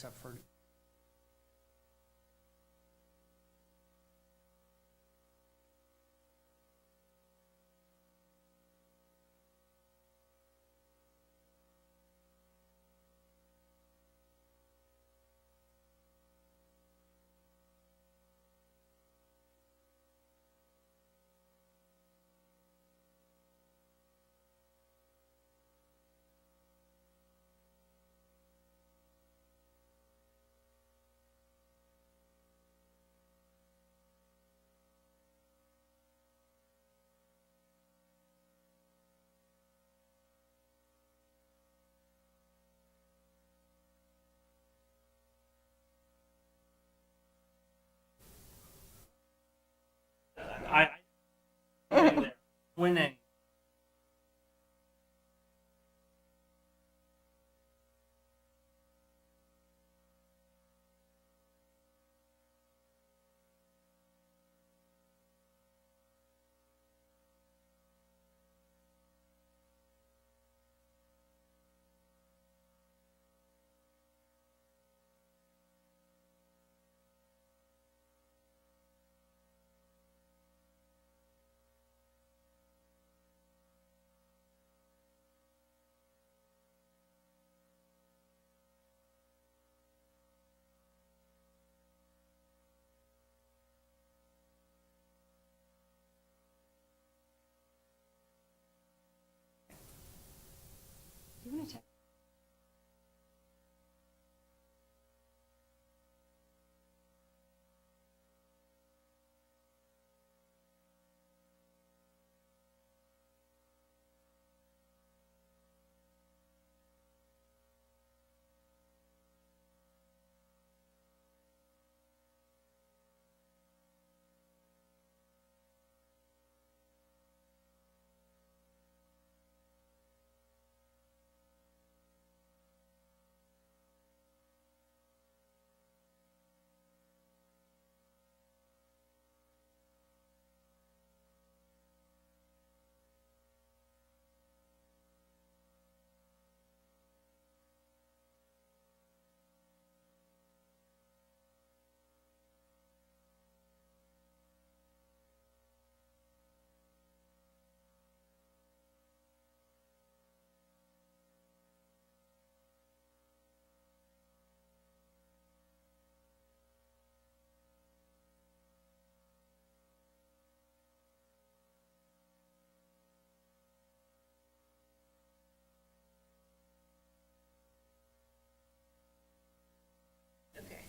except for I when they You want to check?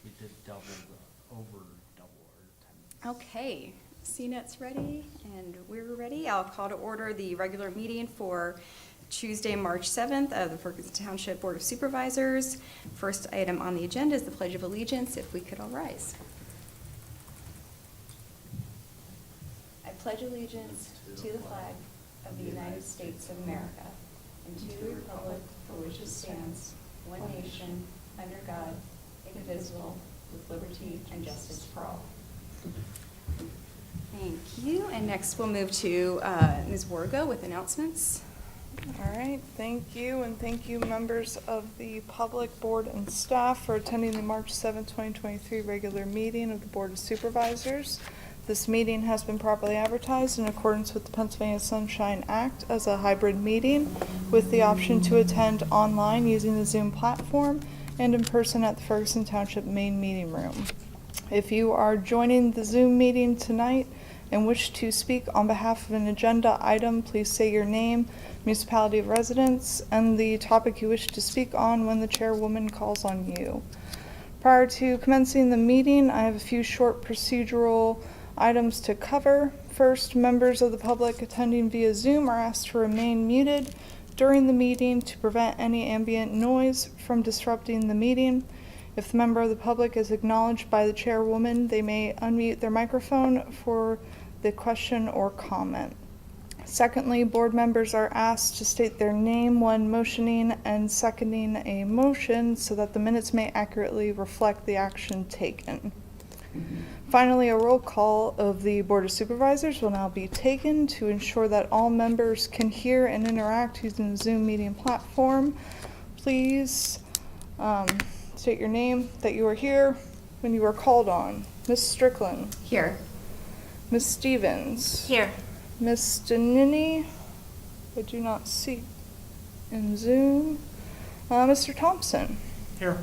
we did double our attendance. Okay, CNET's ready and we're ready. I'll call to order the regular meeting for Tuesday, March 7th of the Ferguson Township Board of Supervisors. First item on the agenda is the Pledge of Allegiance. If we could all rise. I pledge allegiance to the flag of the United States of America and to the republic for which it stands, one nation, under God, indivisible, with liberty and justice for all. Thank you. And next we'll move to Ms. Wargo with announcements. All right, thank you, and thank you members of the public, board, and staff for attending the March 7th, 2023 regular meeting of the Board of Supervisors. This meeting has been properly advertised in accordance with the Pennsylvania Sunshine Act as a hybrid meeting with the option to attend online using the Zoom platform and in person at the Ferguson Township main meeting room. If you are joining the Zoom meeting tonight and wish to speak on behalf of an agenda item, please say your name, municipality of residence, and the topic you wish to speak on when the chairwoman calls on you. Prior to commencing the meeting, I have a few short procedural items to cover. First, members of the public attending via Zoom are asked to remain muted during the meeting to prevent any ambient noise from disrupting the meeting. If the member of the public is acknowledged by the chairwoman, they may unmute their microphone for the question or comment. Secondly, board members are asked to state their name when motioning and seconding a motion so that the minutes may accurately reflect the action taken. Finally, a roll call of the Board of Supervisors will now be taken to ensure that all members can hear and interact using the Zoom meeting platform. Please state your name, that you are here when you are called on. Ms. Strickland. Here. Ms. Stevens. Here. Ms. Stanini, I do not see in Zoom. Mr. Thompson. Here.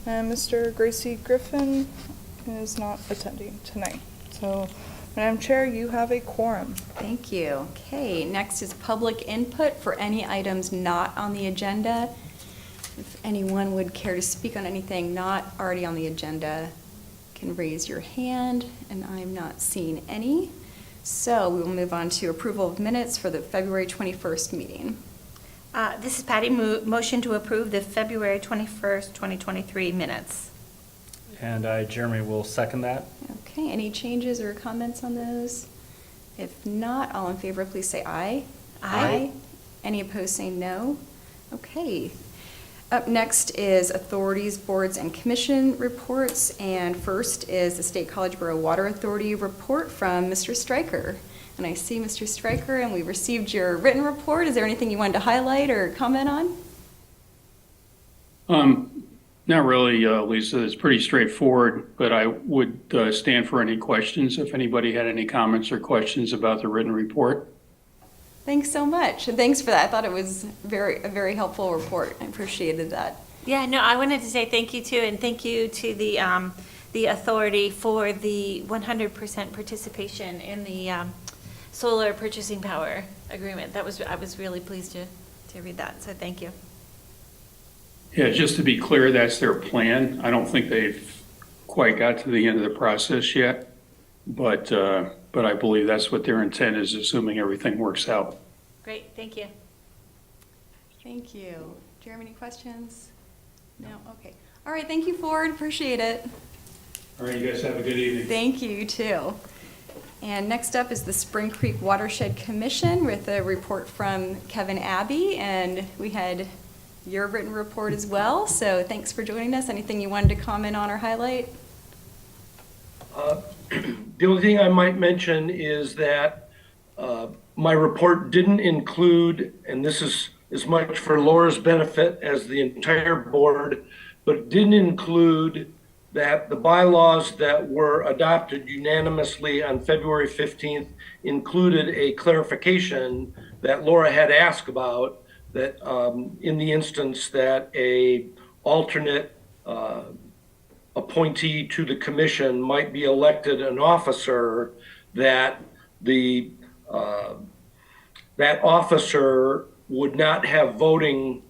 And Mr. Gracie Griffin is not attending tonight. So, Madam Chair, you have a quorum. Thank you. Okay, next is public input for any items not on the agenda. If anyone would care to speak on anything not already on the agenda, can raise your hand, and I'm not seeing any. So we will move on to approval of minutes for the February 21st meeting. This is Patty. Motion to approve the February 21st, 2023 minutes. And I, Jeremy, will second that. Okay, any changes or comments on those? If not, all in favor, please say aye. Aye. Any opposed, say no. Okay. Up next is authorities, boards, and commission reports. And first is the State College Borough Water Authority report from Mr. Stryker. And I see Mr. Stryker, and we received your written report. Is there anything you wanted to highlight or comment on? Not really, Lisa. It's pretty straightforward, but I would stand for any questions if anybody had any comments or questions about the written report. Thanks so much, and thanks for that. I thought it was a very helpful report. I appreciated that. Yeah, no, I wanted to say thank you too, and thank you to the authority for the 100% participation in the solar purchasing power agreement. I was really pleased to read that, so thank you. Yeah, just to be clear, that's their plan. I don't think they've quite got to the end of the process yet, but I believe that's what their intent is, assuming everything works out. Great, thank you. Thank you. Jeremy, any questions? No? Okay. All right, thank you, Ford. Appreciate it. All right, you guys have a good evening. Thank you, you too. And next up is the Spring Creek Watershed Commission with a report from Kevin Abbey, and we had your written report as well, so thanks for joining us. Anything you wanted to comment on or highlight? The only thing I might mention is that my report didn't include, and this is as much for Laura's benefit as the entire board, but it didn't include that the bylaws that were adopted unanimously on February 15th included a clarification that Laura had asked about, that in the instance that a alternate appointee to the commission might be elected an officer, that that officer would not have voting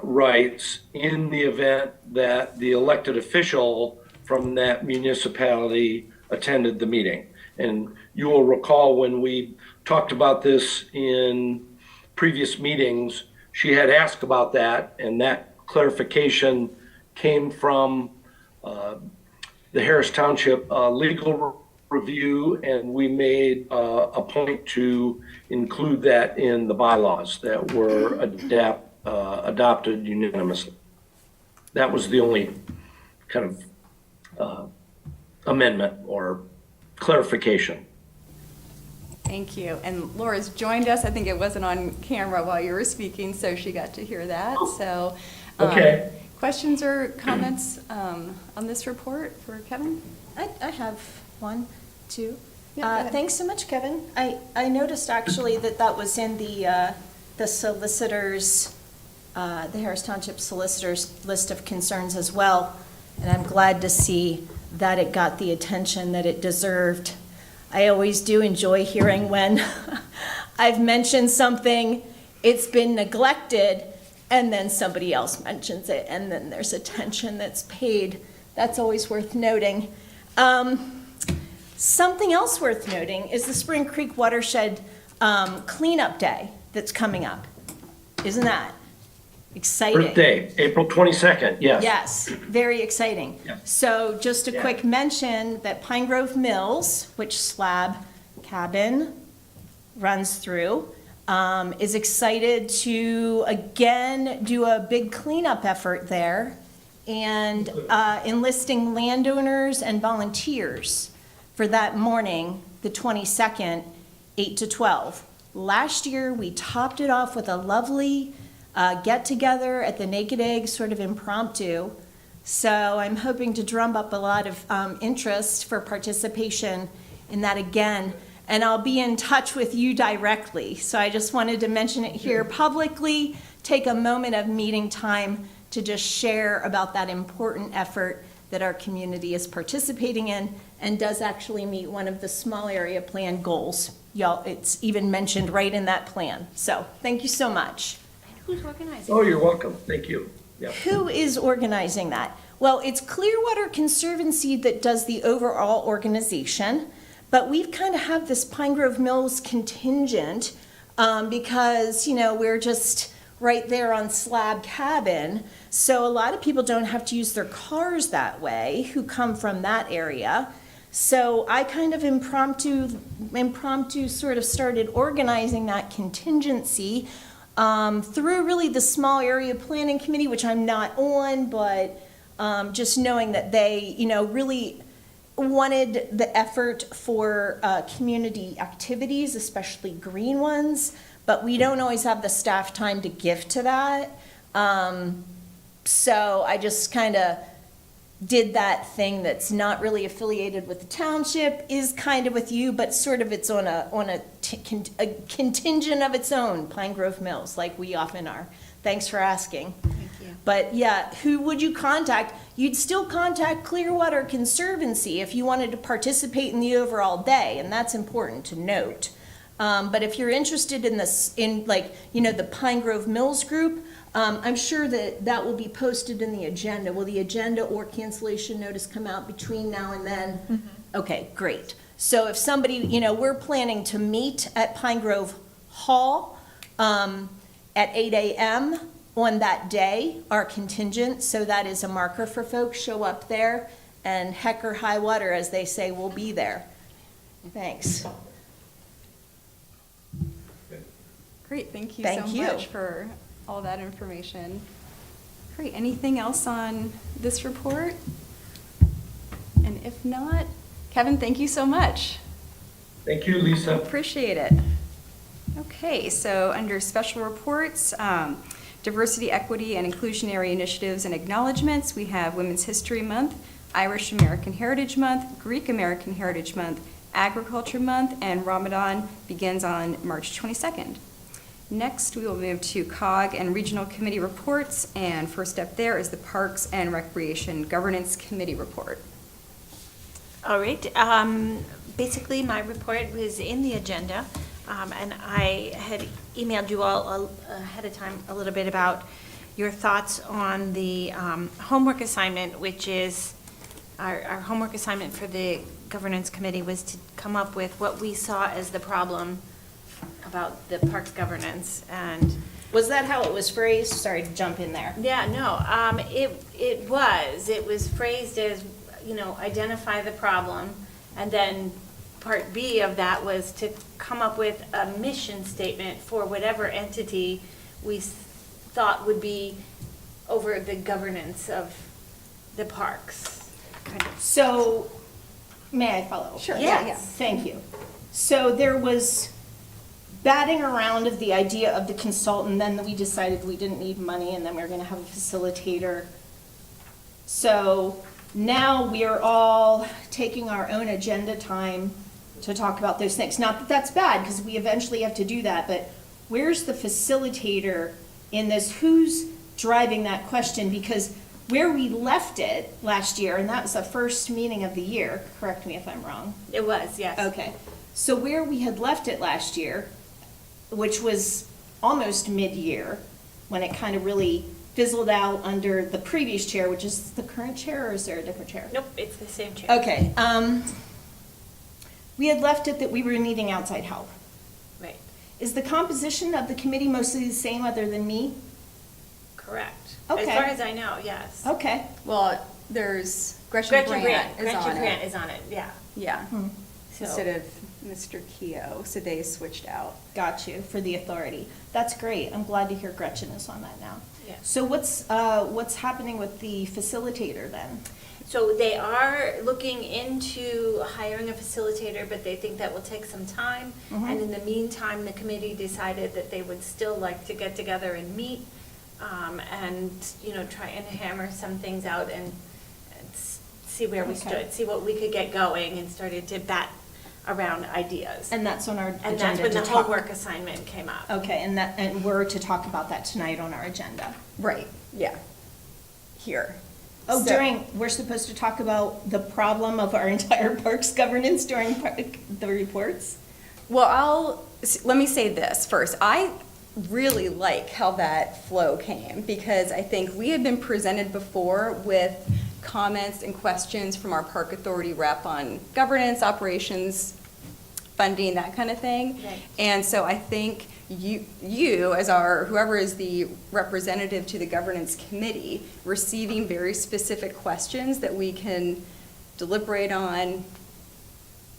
rights in the event that the elected official from that municipality attended the meeting. And you will recall when we talked about this in previous meetings, she had asked about that, and that clarification came from the Harris Township legal review, and we made a point to include that in the bylaws that were adopted unanimously. That was the only kind of amendment or clarification. Thank you. And Laura's joined us. I think it wasn't on camera while you were speaking, so she got to hear that. So, Okay. Questions or comments on this report for Kevin? I have one, two. Yeah, go ahead. Thanks so much, Kevin. I noticed actually that was in the solicitors, the Harris Township solicitors list of concerns as well. And I'm glad to see that it got the attention that it deserved. I always do enjoy hearing when I've mentioned something, it's been neglected, and then somebody else mentions it, and then there's attention that's paid. That's always worth noting. Something else worth noting is the Spring Creek Watershed Cleanup Day that's coming up. Isn't that exciting? Birthday, April 22nd, yes. Yes, very exciting. Yeah. So just a quick mention that Pine Grove Mills, which Slab Cabin runs through, is excited to again do a big cleanup effort there and enlisting landowners and volunteers for that morning, the 22nd, 8 to 12. Last year, we topped it off with a lovely get-together at the Naked Egg, sort of impromptu. So I'm hoping to drum up a lot of interest for participation in that again. And I'll be in touch with you directly. So I just wanted to mention it here publicly, take a moment of meeting time to just share about that important effort that our community is participating in and does actually meet one of the small area plan goals. Y'all, it's even mentioned right in that plan. So thank you so much. Who's organizing? Oh, you're welcome. Thank you. Yeah. Who is organizing that? Well, it's Clearwater Conservancy that does the overall organization, but we've kind of have this Pine Grove Mills contingent because, you know, we're just right there on Slab Cabin. So a lot of people don't have to use their cars that way who come from that area. So I kind of impromptu sort of started organizing that contingency through really the small area planning committee, which I'm not on, but just knowing that they, you know, really wanted the effort for community activities, especially green ones, but we don't always have the staff time to give to that. So I just kind of did that thing that's not really affiliated with the township, is kind of with you, but sort of it's on a contingent of its own, Pine Grove Mills, like we often are. Thanks for asking. Thank you. But yeah, who would you contact? You'd still contact Clearwater Conservancy if you wanted to participate in the overall day, and that's important to note. But if you're interested in this, in like, you know, the Pine Grove Mills group, I'm sure that that will be posted in the agenda. Will the agenda or cancellation notice come out between now and then? Mm-hmm. Okay, great. So if somebody, you know, we're planning to meet at Pine Grove Hall at 8 a.m. on that day, our contingent, so that is a marker for folks, show up there, and heck or high water, as they say, we'll be there. Thanks. Great, thank you Thank so you. much for all that information. Great, anything else on this report? And if not, Kevin, thank you so much. Thank you, Lisa. Appreciate it. Okay, so under special reports, diversity, equity, and inclusionary initiatives and acknowledgements, we have Women's History Month, Irish American Heritage Month, Greek American Heritage Month, Agriculture Month, and Ramadan begins on March 22nd. Next, we will move to COG and Regional Committee reports, and first up there is the Parks and Recreation Governance Committee report. All right, basically my report was in the agenda, and I had emailed you all ahead of time a little bit about your thoughts on the homework assignment, which is, our homework assignment for the governance committee was to come up with what we saw as the problem about the parks governance. And Was that how it was phrased? Sorry to jump in there. yeah, no, it was phrased as, you know, identify the problem, and then part B of that was to come up with a mission statement for whatever entity we thought would be over the governance of the parks. Kind of. So, may I follow? Sure, yeah, yeah. Thank you. So there was batting around of the idea of the consultant, then we decided we didn't need money, and then we were gonna have a facilitator. So now we are all taking our own agenda time to talk about those things. Not that that's bad, because we eventually have to do that, but where's the facilitator in this? Who's driving that question? Because where we left it last year, and that was the first meeting of the year, correct me if I'm wrong. It was, yes. Okay, so where we had left it last year, which was almost mid-year, when it kind of really fizzled out under the previous chair, which is the current chair, or is there a different chair? Nope, it's the same chair. Okay, we had left it that we were needing outside help. Right, Is the composition of the committee mostly the same other than me? correct. Okay. As far as I know, yes. Okay. Well, there's Gretchen Brandt is on Gretchen Brandt it. is on it, yeah. Yeah, So- instead of Mr. Keough, so they switched out. Got you, for the authority. That's great. I'm glad to hear Gretchen is on that now. Yeah. So what's happening with the facilitator then? So they are looking into hiring a facilitator, but they think that will take some time. Mhm. And in the meantime, the committee decided that they would still like to get together and meet and, try and hammer some things out and see where we Okay. stood, see what we could get going, and started to bat around ideas. And that's on our And that's agenda when to the talk. homework assignment came up. Okay, and we're to talk about that tonight on our agenda. Right, yeah. Here. Oh, So- we're supposed to talk about the problem of our entire parks governance during the reports? Well, let me say this first. I really like how that flow came, because I think we had been presented before with comments and questions from our park authority rep on governance, operations, funding, that kind of thing. Right. And so I think you as whoever is the representative to the governance committee, receiving very specific questions that we can deliberate on,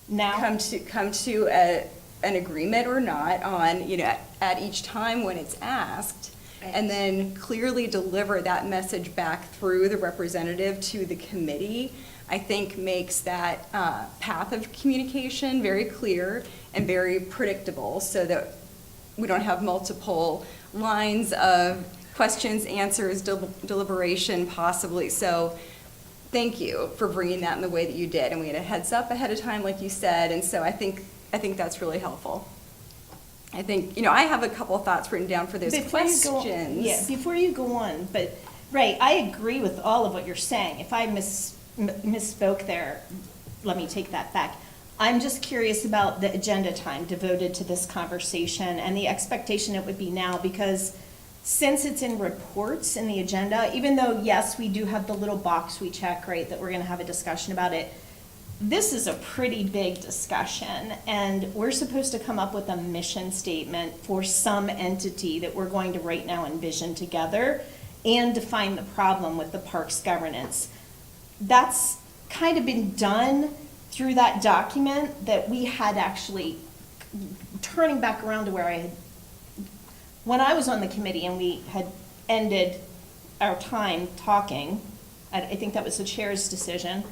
Now? come to an agreement or not on, at each time when it's asked, and then clearly deliver that message back through the representative to the committee, I think makes that path of communication very clear and very predictable, so that we don't have multiple lines of questions, answers, deliberation possibly. So thank you for bringing that in the way that you did. And we had a heads up ahead of time, like you said, and so I think that's really helpful. I think, I have a couple of thoughts written down for those questions. Yeah, before you go on, but, right, I agree with all of what you're saying. If I misspoke there, let me take that back. I'm just curious about the agenda time devoted to this conversation and the expectation it would be now, because since it's in reports in the agenda, even though, yes, we do have the little box we check, right, that we're gonna have a discussion about it, this is a pretty big discussion, and we're supposed to come up with a mission statement for some entity that we're going to right now envision together and define the problem with the parks governance. That's kind of been done through that document that we had actually, turning back around to where I had, when I was on the committee and we had ended our time talking, I think that was the chair's decision.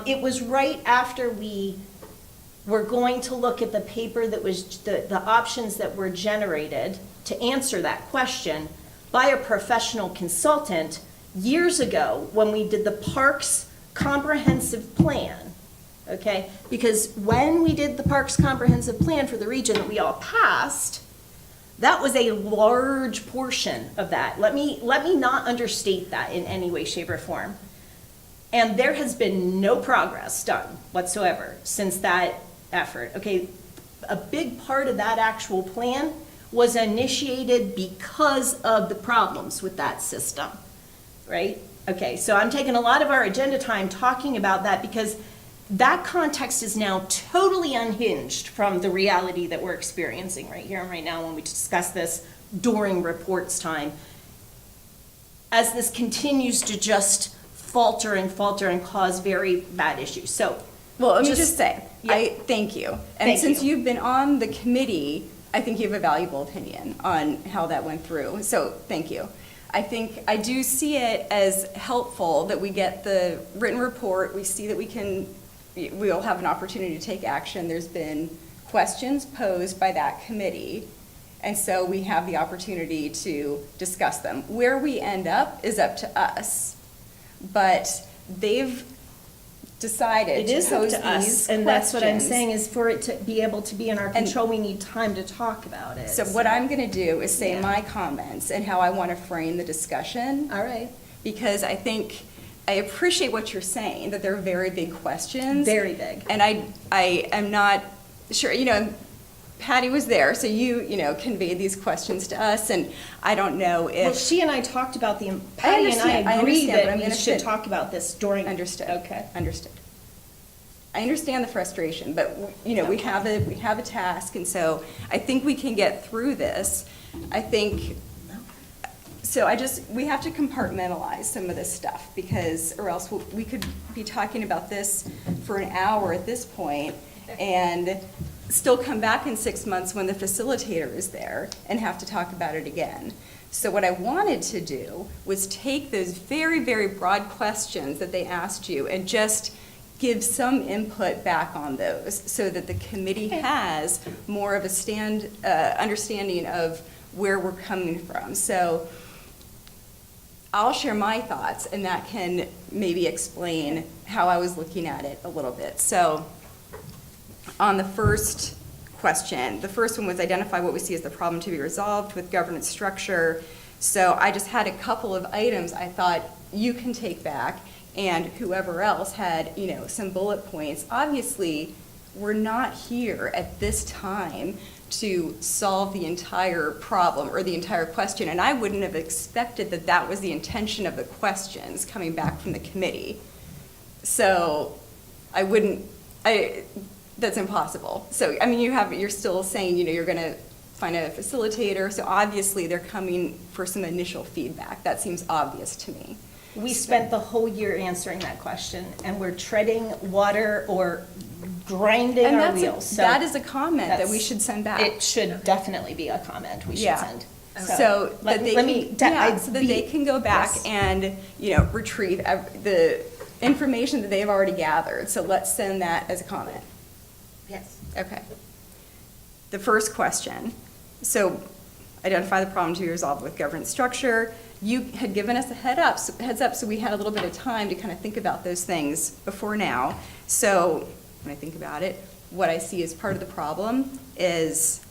It was right after we were going to look at the paper that was, the options that were generated to answer that question by a professional consultant years ago when we did the Parks Comprehensive Plan, okay? Because when we did the Parks Comprehensive Plan for the region that we all passed, that was a large portion of that. Let me not understate that in any way, shape, or form. And there has been no progress done whatsoever since that effort. Okay, a big part of that actual plan was initiated because of the problems with that system, right? Okay, so I'm taking a lot of our agenda time talking about that because that context is now totally unhinged from the reality that we're experiencing right here and right now when we discuss this during reports time. As this continues to just falter and cause very bad issues. So, Well, let me just say, Yeah. thank you. And Thank since you. you've been on the committee, I think you have a valuable opinion on how that went through. So, thank you. I think I do see it as helpful that we get the written report. We see that we'll have an opportunity to take action. There's been questions posed by that committee. And so we have the opportunity to discuss them. Where we end up is up to us. But they've decided it to is up pose to these us, and that's what I'm questions. saying, is for it to be able to be in our control, we need time to talk about it. So what I'm going to do is say Yeah. my comments and how I want to frame the discussion. All right, Because I appreciate what you're saying, that they're very big questions. very big. And I am not sure, Patty was there, so you conveyed these questions to us, and I don't know if. Well, she and I talked about Patty and understand, I I agree understand, but that I'm we gonna should fit- talk about this during. Understood. Okay. Understood. I understand the frustration, but, we have a task, and so I think we can get through this. I think, we have to compartmentalize some of this stuff, or else we could be talking about this for an hour at this point, and still come back in 6 months when the facilitator is there and have to talk about it again. So what I wanted to do was take those very, very broad questions that they asked you and just give some input back on those so that the committee has more of a understanding of where we're coming from. So I'll share my thoughts, and that can maybe explain how I was looking at it a little bit. So on the first question, the first one was identify what we see as the problem to be resolved with governance structure. So I just had a couple of items I thought you can take back, and whoever else had, some bullet points. Obviously, we're not here at this time to solve the entire problem or the entire question, and I wouldn't have expected that that was the intention of the questions coming back from the committee. So that's impossible. So, you're still saying, you're gonna find a facilitator, so obviously they're coming for some initial feedback. That seems obvious to me. We spent the whole year answering that question, and we're treading water or grinding And our wheels. So that is a comment that we that's- should send back. It should definitely be a comment we should Yeah. send. So that they so that they can go back Yes. and, retrieve the information that they've already gathered. So let's send that as a comment. Yes. Okay. The first question, so identify the problem to be resolved with governance structure. You had given us a heads up, so we had a little bit of time to kind of think about those things before now. So when I think about it, what I see as part of the problem is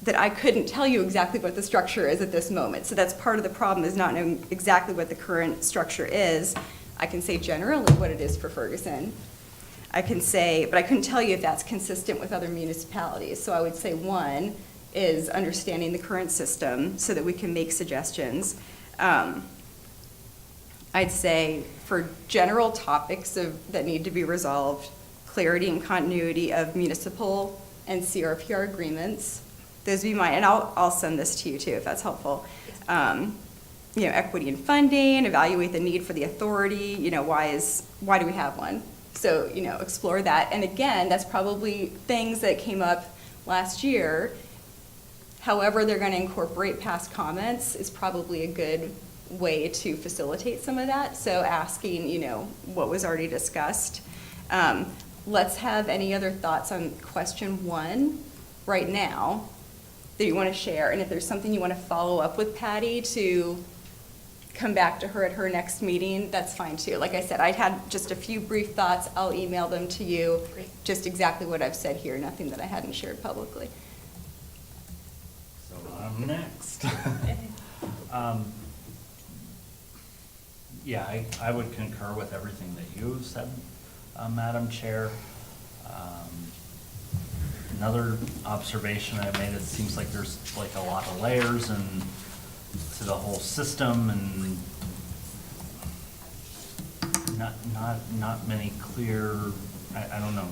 that I couldn't tell you exactly what the structure is at this moment. So that's part of the problem, is not knowing exactly what the current structure is. I can say generally what it is for Ferguson. I can say, but I couldn't tell you if that's consistent with other municipalities. So I would say one is understanding the current system so that we can make suggestions. I'd say for general topics that need to be resolved, clarity and continuity of municipal and CRPR agreements. Those would be mine, and I'll send this to you too if that's helpful. Equity in funding, evaluate the need for the authority. Why do we have one? So explore that. And again, that's probably things that came up last year. However, they're going to incorporate past comments is probably a good way to facilitate some of that. So asking, what was already discussed. Let's have any other thoughts on question 1 right now that you want to share. And if there's something you want to follow up with Patty to come back to her at her next meeting, that's fine too. Like I said, I had just a few brief thoughts. I'll email them to you. Great. Just exactly what I've said here, nothing that I hadn't shared publicly. So I'm next. Yeah, I would concur with everything that you said, Madam Chair. Another observation I made, it seems like there's like a lot of layers and to the whole system, and not many clear, I don't know,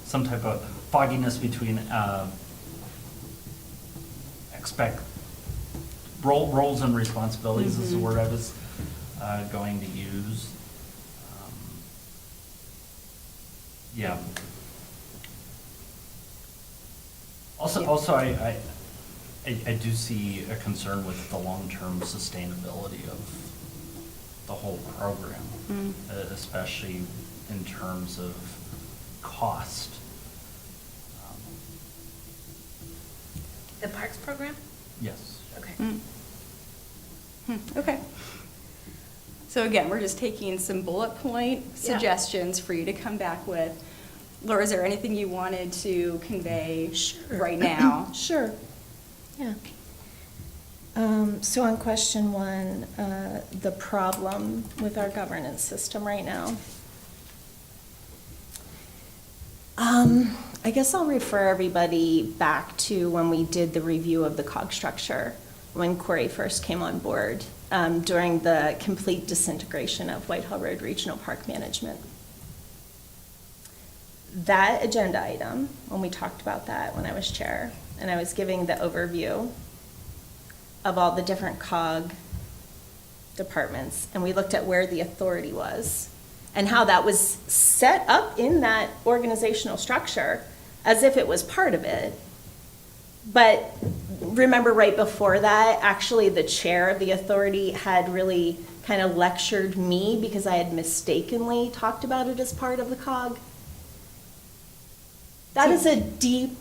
some type of fogginess between roles and responsibilities is the word I was going to use. Yeah. Also, I do see a concern with the long-term sustainability of the whole program, especially in terms of cost. The Parks program? Yes. Okay. Okay. So again, we're just taking some bullet point Yeah. suggestions for you to come back with. Laura, is there anything you wanted to convey right now? Sure. Yeah. So on question 1, the problem with our governance system right now. I guess I'll refer everybody back to when we did the review of the COG structure, when Corey first came on board, during the complete disintegration of Whitehall Road Regional Park Management. That agenda item, when we talked about that when I was chair, and I was giving the overview of all the different COG departments, and we looked at where the authority was and how that was set up in that organizational structure as if it was part of it. But remember, right before that, actually the chair of the authority had really kind of lectured me because I had mistakenly talked about it as part of the COG. That is a deep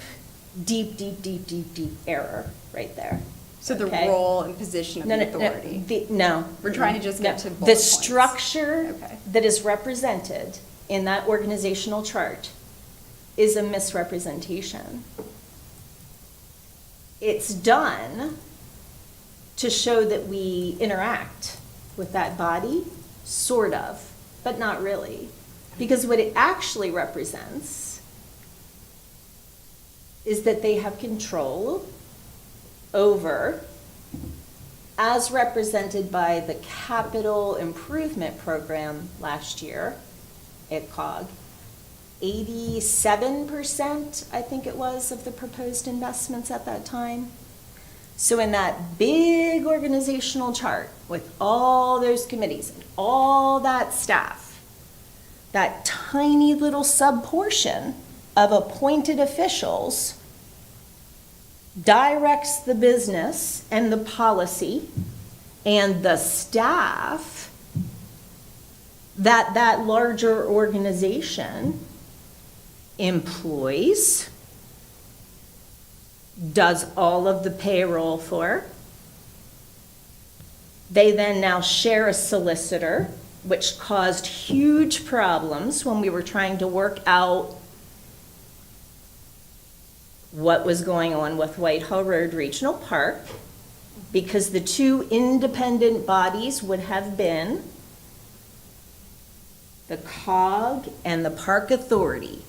error right there. So the Okay. role and position of No, the no, authority. No. We're trying to just get No. to bullet The points. structure Okay. that is represented in that organizational chart is a misrepresentation. It's done to show that we interact with that body, sort of, but not really. Because what it actually represents is that they have control over, as represented by the capital improvement program last year at COG, 87%, I think it was, of the proposed investments at that time. So in that big organizational chart with all those committees and all that staff, that tiny little sub-portion of appointed officials directs the business and the policy and the staff that that larger organization employs, does all of the payroll for. They then now share a solicitor, which caused huge problems when we were trying to work out what was going on with Whitehall Road Regional Park, because the two independent bodies would have been the COG and the Park Authority,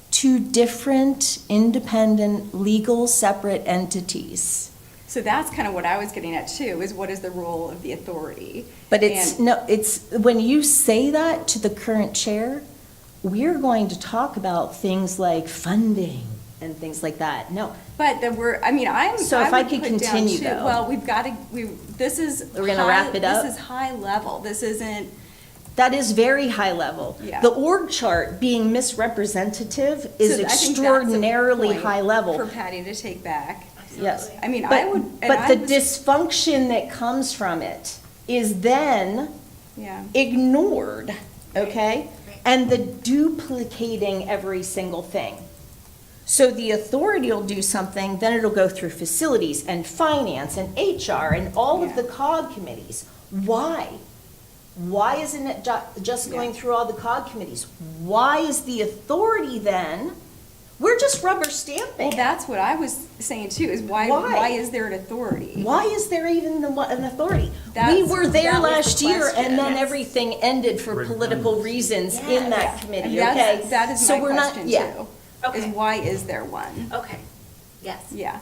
two different, independent, legal, separate entities. So that's kind of what I was getting at too, is what is the role of the authority? But it's, And- no, it's, when you say that to the current chair, we're going to talk about things like funding and things like that. No, But then we're, I mean, So if I would could put down continue, too- though. Well, we've got to, this is. We're gonna high- wrap it up? This is high level. This isn't, that is very high level. Yeah. The org chart being misrepresentative is so I think that's a extraordinarily point high level. for Patty to take back. Yes. I mean, But- I would, and But I the was- dysfunction that comes from it is then Yeah, ignored, okay? And the duplicating every single thing. So the authority will do something, then it'll go through facilities and finance and HR and all of the COG committees. Why? Why isn't it just going Yeah. through all the COG committees? Why is the authority then, we're just rubber stamping well, it. that's what I was saying too, is why Why? is there an authority? Why is there even an authority? We That's- were there that was the last year, question. and then Yes. everything ended for political reasons in that Yeah. committee, And okay? That is So my we're not- question yeah. too, Okay. is why is there one? Okay, yes. Yeah.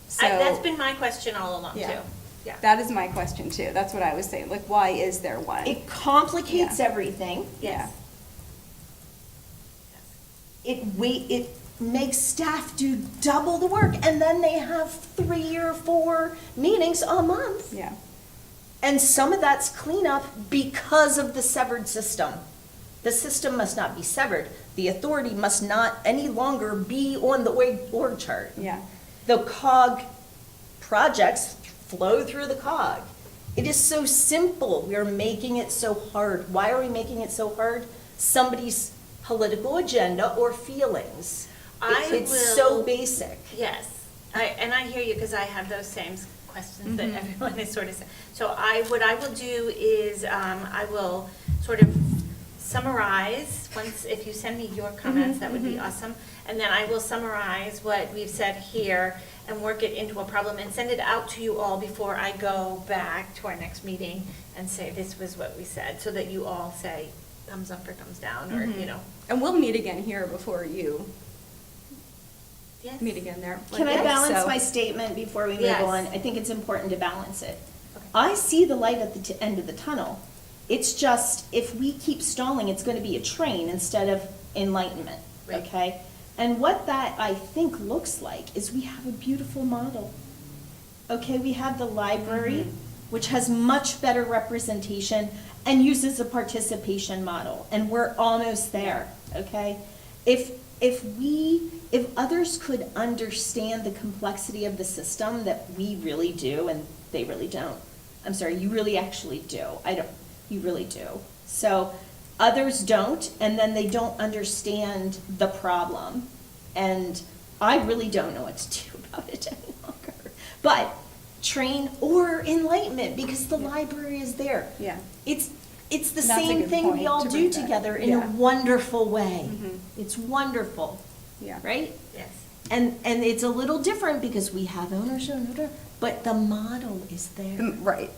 So. That's been my question all along, too. Yeah. Yeah. That is my question too. That's what I was saying. Like, why is there one? It complicates Yeah. everything. Yeah. It makes staff do double the work, and then they have 3 or 4 meetings a month. Yeah. And some of that's cleanup because of the severed system. The system must not be severed. The authority must not any longer be on the org chart. Yeah. The COG projects flow through the COG. It is so simple. We are making it so hard. Why are we making it so hard? Somebody's political agenda or feelings. It's so will- basic. Yes, and I hear you, because I have those same questions that Mm-hmm. everyone is sort of saying. So what I will do is, I will sort of summarize, if you send me your comments, that would be awesome. And then I will summarize what we've said here and work it into a problem and send it out to you all before I go back to our next meeting and say, this was what we said, so that you all say thumbs up or thumbs down, or, you know. And we'll meet again here before you Yes. meet again there. Can I Like, balance so- my statement before we move Yes. on? I think it's important to balance it. Okay. I see the light at the end of the tunnel. It's just, if we keep stalling, it's going to be a train instead of enlightenment, Right. okay? And what that, I think, looks like is we have a beautiful model. Okay, we have the library, which has much better representation and uses a participation model, and we're almost there, okay? If others could understand the complexity of the system that we really do, and they really don't. I'm sorry, you really actually do. You really do. So others don't, and then they don't understand the problem. And I really don't know what to do about it any longer. But train or enlightenment, because the library is there. Yeah. It's the That's a same good thing we point all to do bring back. together in a Yeah. wonderful way. Mhm. It's wonderful, Yeah. right? Yes. And it's a little different because we have ownership, but the model is there. Right.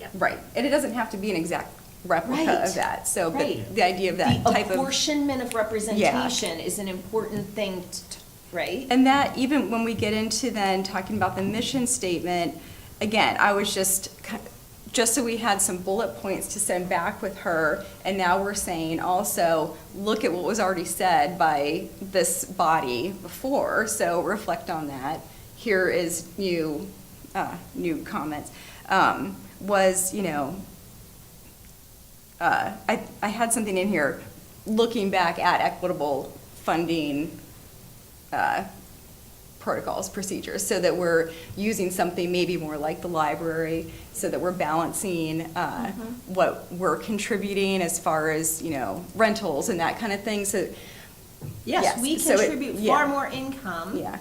Yep. Right. And it doesn't have to be an exact replica Right. of that. So, but Right. the idea of that The type of. apportionment of representation is an important thing, right? And that, even when we get into then talking about the mission statement, again, I was just so we had some bullet points to send back with her, and now we're saying also, look at what was already said by this body before, so reflect on that. Here is new comments. I had something in here, looking back at equitable funding protocols, procedures, so that we're using something maybe more like the library, so that we're balancing what we're contributing as far as, rentals and that kind of thing, so. Yes, we so it- contribute yeah. far more income. Yeah.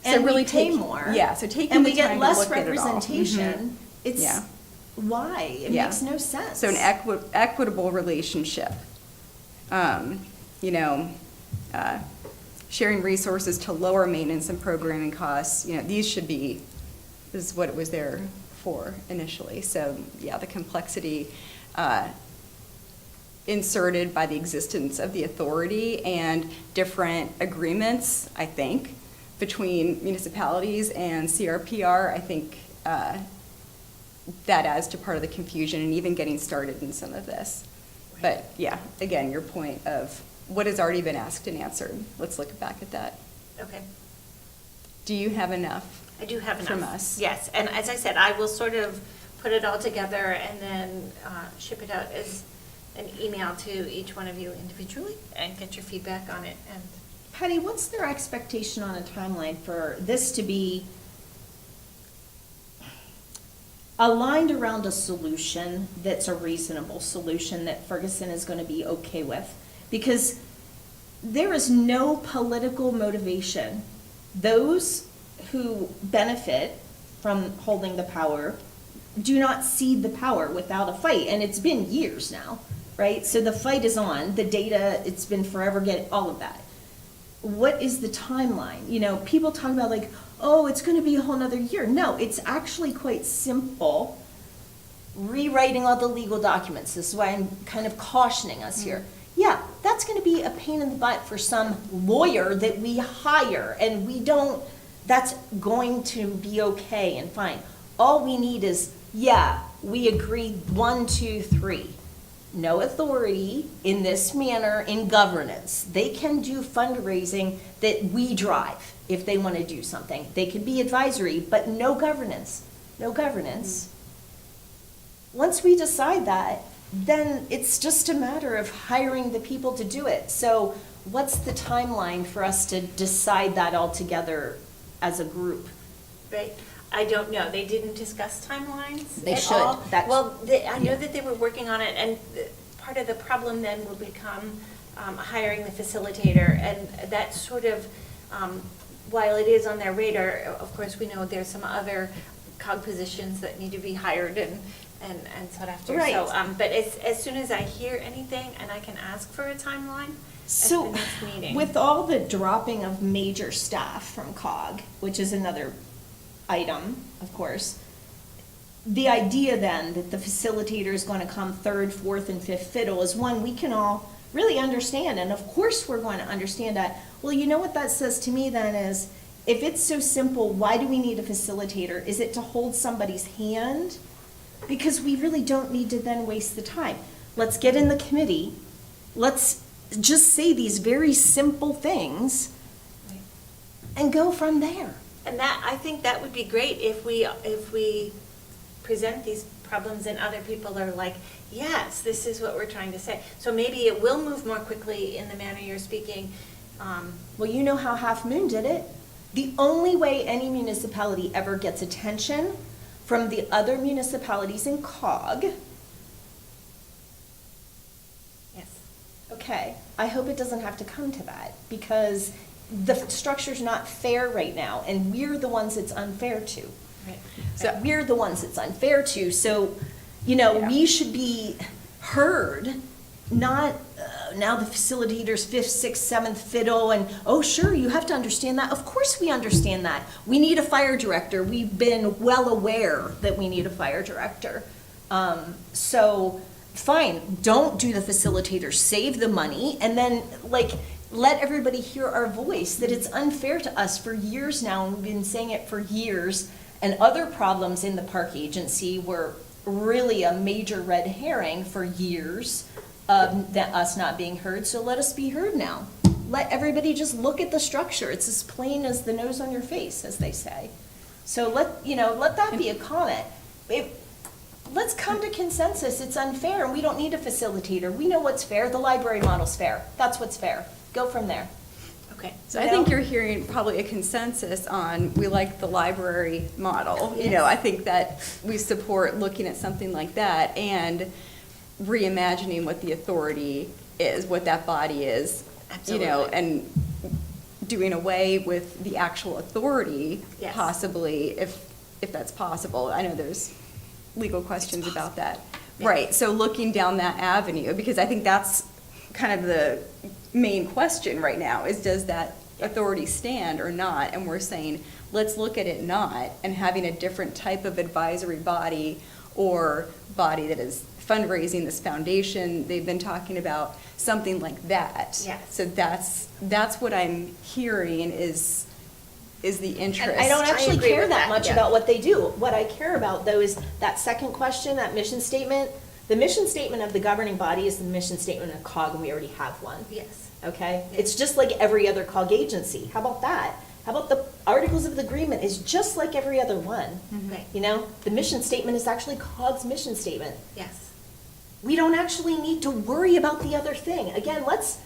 And really we pay take- more. Yeah, so taking And the we get time to less look at it all. representation. It's, Yeah. why? It Yeah. makes no sense. So an equitable relationship, sharing resources to lower maintenance and programming costs, this is what it was there for initially. So, yeah, the complexity inserted by the existence of the authority and different agreements, I think, between municipalities and CRPR, I think that adds to part of the confusion and even getting started in some of this. But yeah, again, your point of what has already been asked and answered. Let's look back at that. Okay. Do you have enough? I do have enough. From us? Yes, and as I said, I will sort of put it all together and then ship it out as an email to each one of you individually and get your feedback on it. And Patty, what's their expectation on a timeline for this to be aligned around a solution that's a reasonable solution that Ferguson is going to be okay with? Because there is no political motivation. Those who benefit from holding the power do not cede the power without a fight. And it's been years now, right? So the fight is on, the data, it's been forever all of that. What is the timeline? People talk about like, oh, it's going to be a whole nother year. No, it's actually quite simple. Rewriting all the legal documents. This is why I'm kind of cautioning us here. Yeah, that's going to be a pain in the butt for some lawyer that we hire, and that's going to be okay and fine. All we need is, we agree 1, 2, 3. No authority in this manner in governance. They can do fundraising that we drive if they want to do something. They can be advisory, but no governance. No governance. Once we decide that, then it's just a matter of hiring the people to do it. So what's the timeline for us to decide that all together as a group? right, I don't know. They didn't discuss timelines They at should. all. That's- Well, I know that they were working on it, and part of the problem then will become hiring the facilitator, and that sort of, while it is on their radar, of course, we know there's some other cog positions that need to be hired and sought after. Right. So, but as soon as I hear anything, and I can ask for a timeline at the So, next meeting. with all the dropping of major staff from COG, which is another item, of course, the idea then that the facilitator is going to come third, fourth, and fifth fiddle is one we can all really understand, and of course we're going to understand that. Well, you know what that says to me then is, if it's so simple, why do we need a facilitator? Is it to hold somebody's hand? Because we really don't need to then waste the time. Let's get in the committee, let's just say these very simple things and go from there. And that, I think that would be great if we present these problems and other people are like, yes, this is what we're trying to say. So maybe it will move more quickly in the manner you're speaking. Well, you know how Half Moon did it. The only way any municipality ever gets attention from the other municipalities in COG, Yes. okay, I hope it doesn't have to come to that, because the structure's not fair right now, and we're the ones it's unfair to. So we're the ones it's unfair to. So, you know, Yeah. we should be heard, not now the facilitator's fifth, sixth, seventh fiddle and, oh, sure, you have to understand that. Of course we understand that. We need a fire director. We've been well aware that we need a fire director. So, fine, don't do the facilitator, save the money, and then, like, let everybody hear our voice, that it's unfair to us for years now, and we've been saying it for years, and other problems in the park agency were really a major red herring for years of that us not being heard, so let us be heard now. Let everybody just look at the structure, it's as plain as the nose on your face, as they say. So let that be a comment. Let's come to consensus, it's unfair, and we don't need a facilitator. We know what's fair, the library model's fair, that's what's fair. Go from there. Okay. So I think you're hearing probably a consensus on, we like the library model. You know, I think that we support looking at something like that and reimagining what the authority is, what that body is. You know, Absolutely. and doing away with the actual authority, Yes. possibly, if that's possible. I know there's legal questions about that. Yeah. Right, so looking down that avenue, because I think that's kind of the main question right now, is does that authority stand or not? And we're saying, let's look at it not, and having a different type of advisory body or body that is fundraising, this foundation they've been talking about, something like that. Yes. So that's what I'm hearing is the interest. And I don't actually agree care with that that, much yeah. about what they do. What I care about, though, is that second question, that mission statement. The mission statement of the governing body is the mission statement of COG, and we already have one. Yes. Okay? It's just like every other COG agency. How about that? How about the Articles of Agreement is just like every other one? Right. You know, the mission statement is actually COG's mission statement. Yes. We don't actually need to worry about the other thing. Again, let's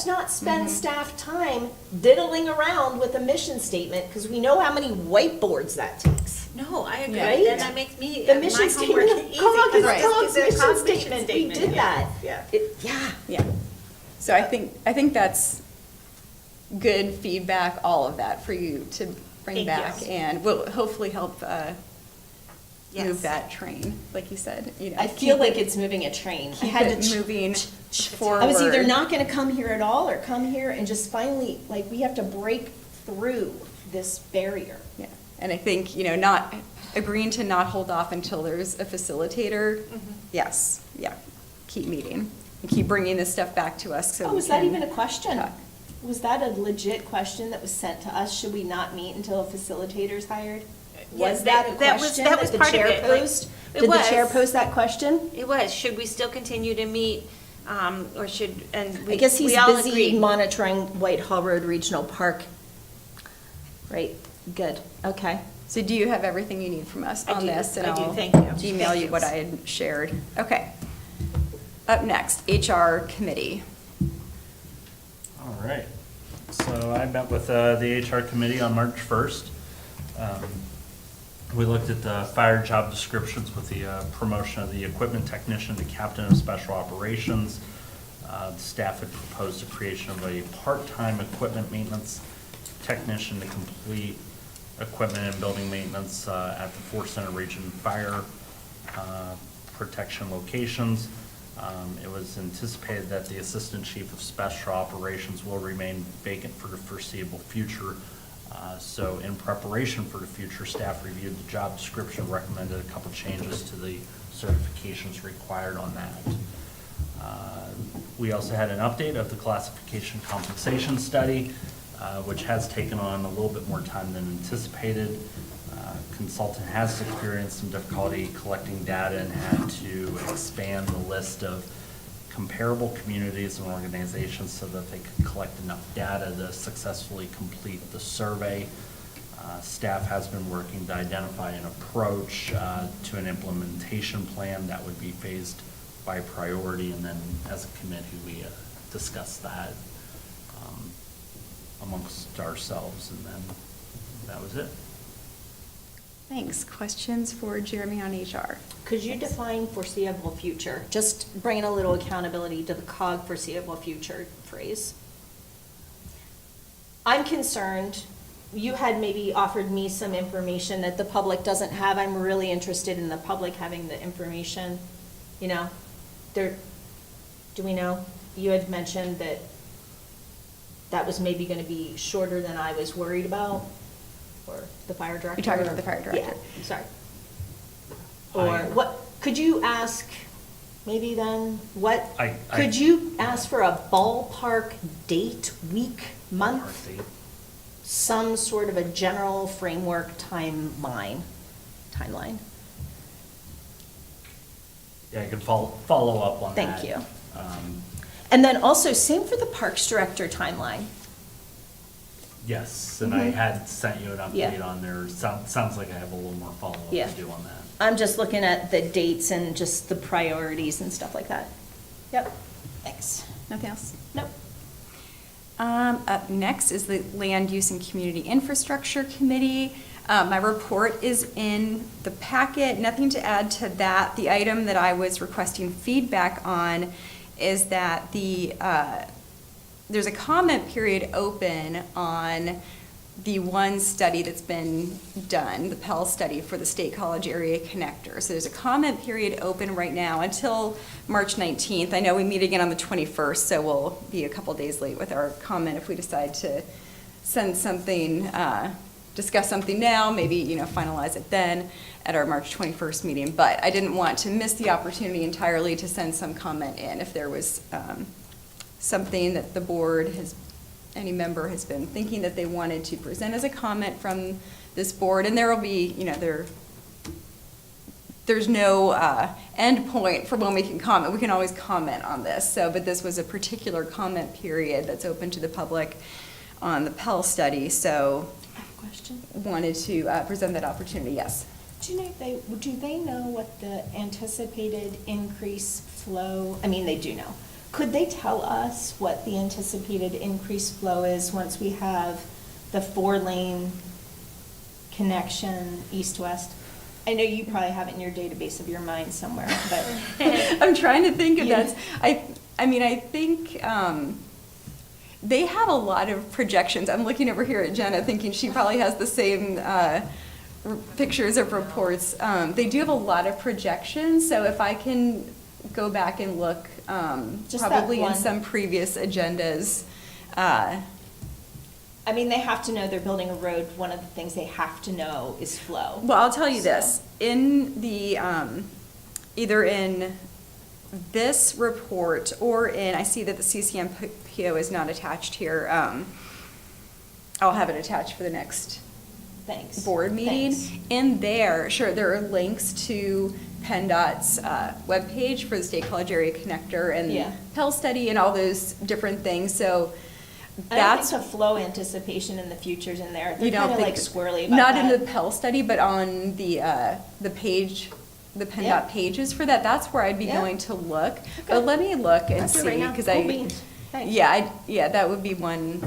not spend staff time diddling around with a mission statement, because we know how many whiteboards that takes. No, I agree. Right? Then that makes me, The my mission homework statement of easy. COG is 'cause I just COG's do the mission COG statement. We did that. Yeah. Yeah. Yeah. So I think that's good feedback, all of that, for you to bring Thank back, you. and will hopefully help Yes. move that train, like you said. You know, I feel keep like it- it's moving a train. I keep had it to moving forward. I was either not gonna come here at all, or come here and just finally, like, we have to break through this barrier. Yeah, and I think, not agreeing to not hold off until there's a facilitator. Yes, yeah, keep meeting and keep bringing this stuff back to us so Oh, we was that can even a question? talk. Was that a legit question that was sent to us? Should we not meet until a facilitator's hired? Yes, Was that a that was- question that that was the part of chair it, like, posed? it Did the chair was. pose that question? It was, should we still continue to meet, or should, and we I guess he's we all busy agreed. monitoring Whitehall Road Regional Park. Right, good, okay. So do you have everything you need from us I on do, this? And I do, I'll thank you. email Thank you you. what I had shared. Okay. Up next, HR committee. All right. So I met with the HR committee on March 1st. We looked at the fire job descriptions with the promotion of the equipment technician to captain of special operations. The staff had proposed the creation of a part-time equipment maintenance technician to complete equipment and building maintenance at the 4 Center Region Fire protection locations. It was anticipated that the Assistant Chief of Special Operations will remain vacant for the foreseeable future. So in preparation for the future, staff reviewed the job description, recommended a couple changes to the certifications required on that. We also had an update of the classification compensation study, which has taken on a little bit more time than anticipated. Consultant has experienced some difficulty collecting data and had to expand the list of comparable communities and organizations so that they could collect enough data to successfully complete the survey. Staff has been working to identify an approach to an implementation plan that would be phased by priority, and then as a committee, we discussed that amongst ourselves, and then that was it. Thanks. Questions for Jeremy on HR? Could you define foreseeable future? Just bringing a little accountability to the COG foreseeable future phrase. I'm concerned you had maybe offered me some information that the public doesn't have. I'm really interested in the public having the information, you know? Do we know? You had mentioned that that was maybe gonna be shorter than I was worried about, or the fire director? You're talking about the fire director. Yeah, sorry. Or what, could you ask, maybe then, could you ask for a ballpark date, week, month? Some sort of a general framework timeline. Yeah, I can follow up on that. Thank you. And then also, same for the Parks Director timeline. Yes, and I had sent you an Yeah. update on there. Sounds like I have a little more follow-up Yeah. to do on that. I'm just looking at the dates and just the priorities and stuff like that. Yep, thanks. Nothing else? Nope. Up next is the Land Use and Community Infrastructure Committee. My report is in the packet, nothing to add to that. The item that I was requesting feedback on is that there's a comment period open on the one study that's been done, the Pell study for the State College Area Connector. So there's a comment period open right now until March 19th. I know we meet again on the 21st, so we'll be a couple days late with our comment if we decide to send something, discuss something now, maybe, finalize it then at our March 21st meeting. But I didn't want to miss the opportunity entirely to send some comment in if there was something that the board any member has been thinking that they wanted to present as a comment from this board. And there will be, there's no end point for when we can comment. We can always comment on this. But this was a particular comment period that's open to the public on the Pell study. So I have a question. wanted to present that opportunity, yes. Do they know what the anticipated increase flow, they do know. Could they tell us what the anticipated increased flow is once we have the 4-lane connection east-west? I know you probably have it in your database of your mind somewhere, but. I'm trying to think of Yeah. that. I think they have a lot of projections. I'm looking over here at Jenna thinking she probably has the same pictures of reports. They do have a lot of projections, so if I can go back and look, Just that probably in one. some previous agendas. They have to know they're building a road. One of the things they have to know is flow. Well, I'll tell you So- this, in the, either in this report or I see that the CCMPO is not attached here. I'll have it attached for the next Thanks. board meeting. Thanks. In there, sure, there are links to PennDOT's webpage for the State College Area Connector and Yeah. Pell Study and all those different things, so I don't that's. think the flow anticipation in the future's in there. You They're don't kind of like think- squirrely about Not that. in the Pell Study, but on the page, the PennDOT Yeah. pages for that, that's where I'd be Yeah. going to look. Okay. But let me look and That's it see, right now. because Cool beans. Thanks. yeah, that would be one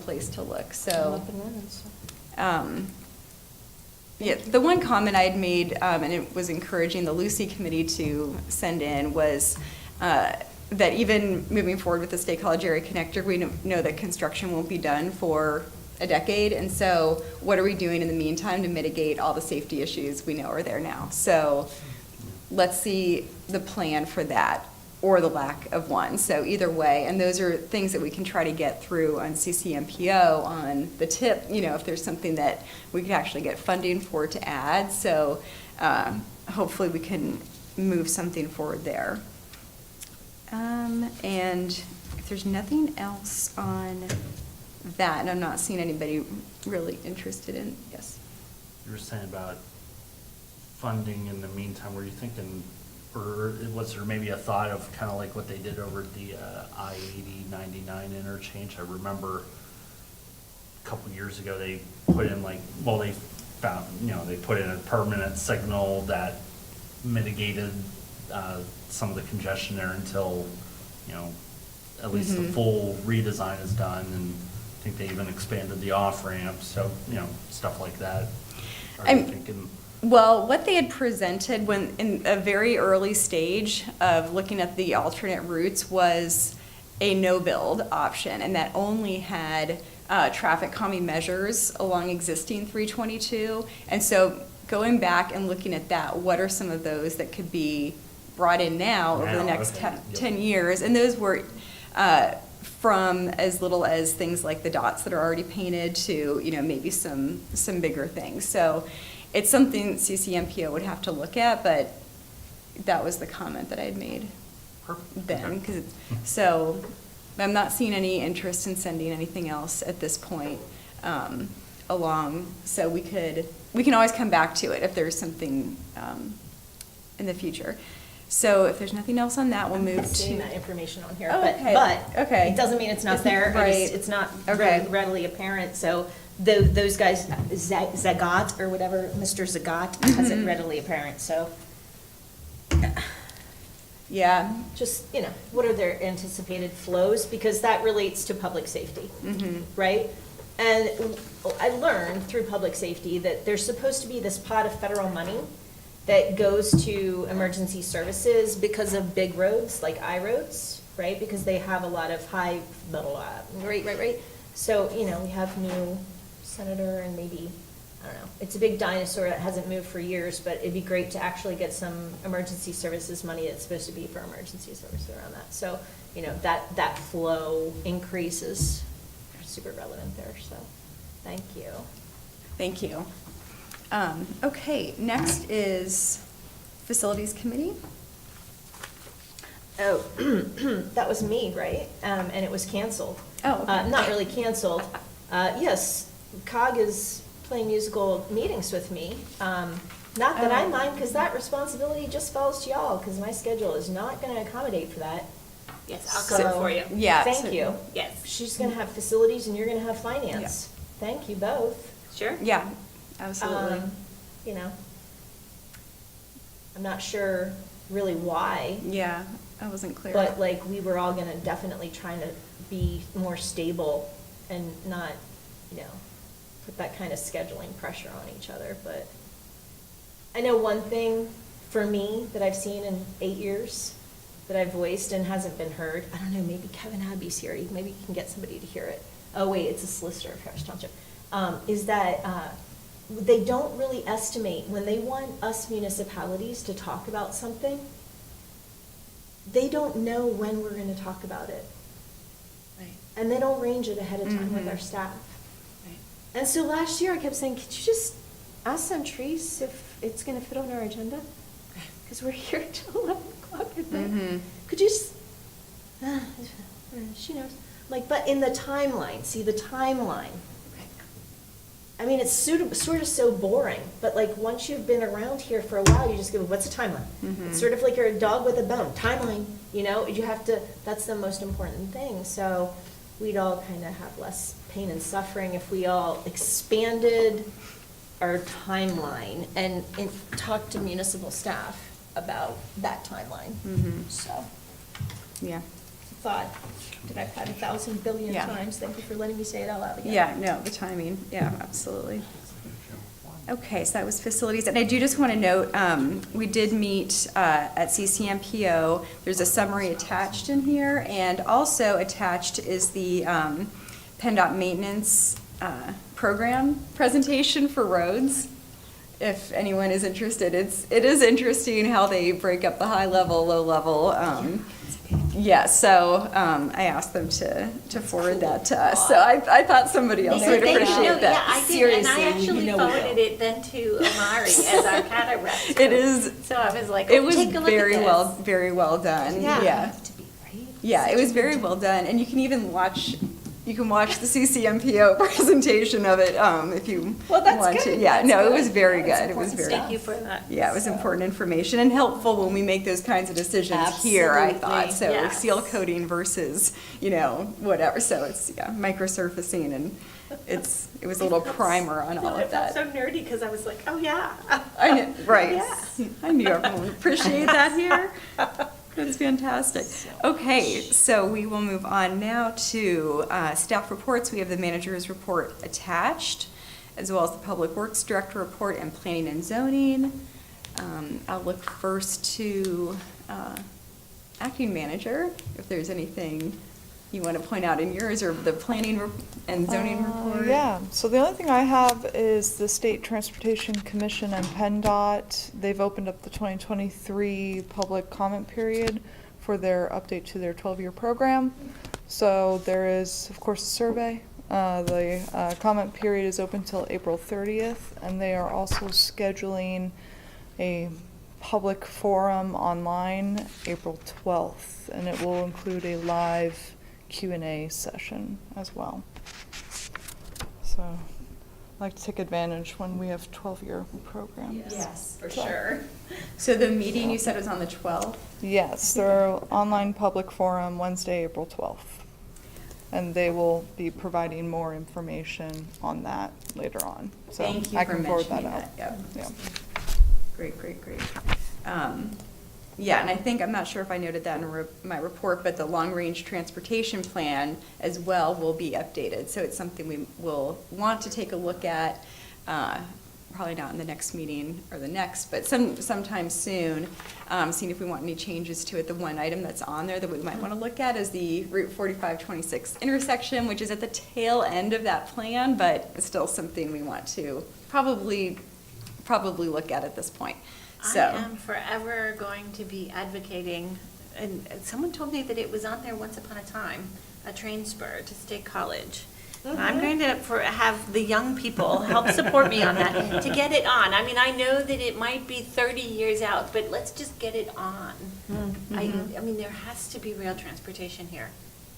place to look, I'm so. up and running, so. Yeah, the one comment I had made, and it was encouraging the Lucy Committee to send in, was that even moving forward with the State College Area Connector, we know that construction won't be done for a decade, and so what are we doing in the meantime to mitigate all the safety issues we know are there now? So let's see the plan for that, or the lack of one. So either way, and those are things that we can try to get through on CCMPO on the tip, if there's something that we could actually get funding for to add. So hopefully we can move something forward there. And if there's nothing else on that, and I'm not seeing anybody really interested in, yes. You were saying about funding in the meantime, were you thinking, or was there maybe a thought of kind of like what they did over at the I-80-99 interchange? I remember a couple years ago, they put in they found, they put in a permanent signal that mitigated some of the congestion there until, at least the full redesign is done, and I think they even expanded the off-ramp, so, stuff like that. Are you thinking? Well, what they had presented when, in a very early stage of looking at the alternate routes, was a no-build option, and that only had traffic calming measures along existing 322. And so going back and looking at that, what are some of those that could be brought in now over the Now, next okay. 10 years? And those were from as little as things like the dots that are already painted to, maybe some bigger things. So it's something CCMPO would have to look at, but that was the comment that I had made Perfect. then. Okay. So I'm not seeing any interest in sending anything else at this point along. So we can always come back to it if there's something in the future. So if there's nothing else on that, we'll move Seeing to. that information on here, Oh, but, okay. but Okay. it doesn't mean it's not It's- there. right. It's not Okay. readily apparent, so those guys, Zagat or whatever, Mr. Zagat has Mm-hmm. it readily apparent, so Yeah. just, what are their anticipated flows? Because that relates to public safety, right? And I learned through public safety that there's supposed to be this pot of federal money that goes to emergency services because of big roads, like I roads, right? Because they have a lot of high, blah, blah, blah, right? So, we have new senator and maybe, I don't know, it's a big dinosaur that hasn't moved for years, but it'd be great to actually get some emergency services money that's supposed to be for emergency services around that. So, that flow increase is super relevant there, so, thank you. Thank you. Okay, next is Facilities Committee. Oh, that was me, right? And it was canceled. Oh, okay. Not really canceled. Yes, COG is playing musical meetings with me. Not that I Oh. mind, because that responsibility just falls to y'all, because my schedule is not going to accommodate for that. Yes, I'll cover So, for you. Yeah. Thank so- you. Yes. She's going to have facilities and you're going to have finance. Thank you both. Sure? Yeah, absolutely. You know, I'm not sure really why, Yeah, I wasn't clear. but like, we were all gonna definitely try to be more stable and not, put that kind of scheduling pressure on each other, but I know one thing for me that I've seen in 8 years that I've voiced and hasn't been heard, I don't know, maybe Kevin Abbey's here, maybe you can get somebody to hear it. Oh, wait, it's a solicitor of Ferguson Township, is that, they don't really estimate, when they want us municipalities to talk about something, they don't know when we're gonna talk about it. Right. And they don't arrange it ahead of time with Mhm. our staff. Right. And so last year I kept saying, could you just ask Centrise if it's gonna fit on our agenda? Because we're here till 11 o'clock at night. Mhm. Could you just, she knows. Like, but in the timeline, see the timeline. I mean, it's sort of so boring, but like, once you've been around here for a while, you just go, what's a timeline? Mhm. It's sort of like you're a dog with a bone, timeline, you have to, that's the most important thing. So we'd all kind of have less pain and suffering if we all expanded our timeline and talked to municipal staff about that timeline. Mhm. So, Yeah. thought, did I pat 1,000 billion Yeah. times? Thank you for letting me say it out loud again. Yeah, no, the timing, yeah, absolutely. Okay, so that was facilities, and I do just want to note, we did meet at CCMPO. There's a summary attached in here, and also attached is the PennDOT maintenance program presentation for roads. If anyone is interested, it is interesting how they break up the high level, low level. Yeah, so I asked them to forward that to us. So I thought somebody else would They- appreciate no, that. Yeah, I did, and Seriously, I you actually know we will. forwarded it then to Amari as our CATA rep. It is. So I was like, It oh, was take a look at very this. very well done. Yeah. To be, right? Yeah, it was very well done, and you can even watch. You can watch the CCMPO presentation of it if you Well, that's want to. good. Yeah, That's no, it good. was very That's good. It was important very. stuff. Thank you for that. Yeah, it was important information and helpful when we make those kinds of decisions here, I thought. Absolutely. So Yes. seal coating versus, whatever. So it's, microsurfacing, and it was a little primer on all I of felt that. so nerdy because I was like, oh, yeah. I know, right. Yeah. I knew everyone would appreciate that here. That's fantastic. Okay, so we will move on now to staff reports. We have the manager's report attached, as well as the Public Works Director report and Planning and Zoning. I'll look first to acting manager, if there's anything you want to point out in yours, or the planning and zoning report? Yeah, so the only thing I have is the State Transportation Commission and PennDOT. They've opened up the 2023 public comment period for their update to their 12-year program. So there is, of course, a survey. The comment period is open till April 30th, and they are also scheduling a public forum online April 12th, and it will include a live Q&A session as well. So I'd like to take advantage when we have 12-year programs. Yes, for So- sure. So the meeting you said was on the 12th? Yes, their online public forum Wednesday, April 12th. And they will be providing more information on that later on. So Thank you I for can forward mentioning out. that, yep. Yeah. Great, great, great. Yeah, and I think, I'm not sure if I noted that in my report, but the long-range transportation plan as well will be updated. So it's something we will want to take a look at, probably not in the next meeting or the next, but sometime soon, seeing if we want any changes to it. The one item that's on there that we might want to look at is the Route 4526 intersection, which is at the tail end of that plan, but it's still something we want to probably look at this point. I So. am forever going to be advocating, and someone told me that it was on there once upon a time, a train spur to State College. And I'm going to have the young people help support me on that, to get it on. I mean, I know that it might be 30 years out, but let's just get it on. I mean, there has to be rail transportation here.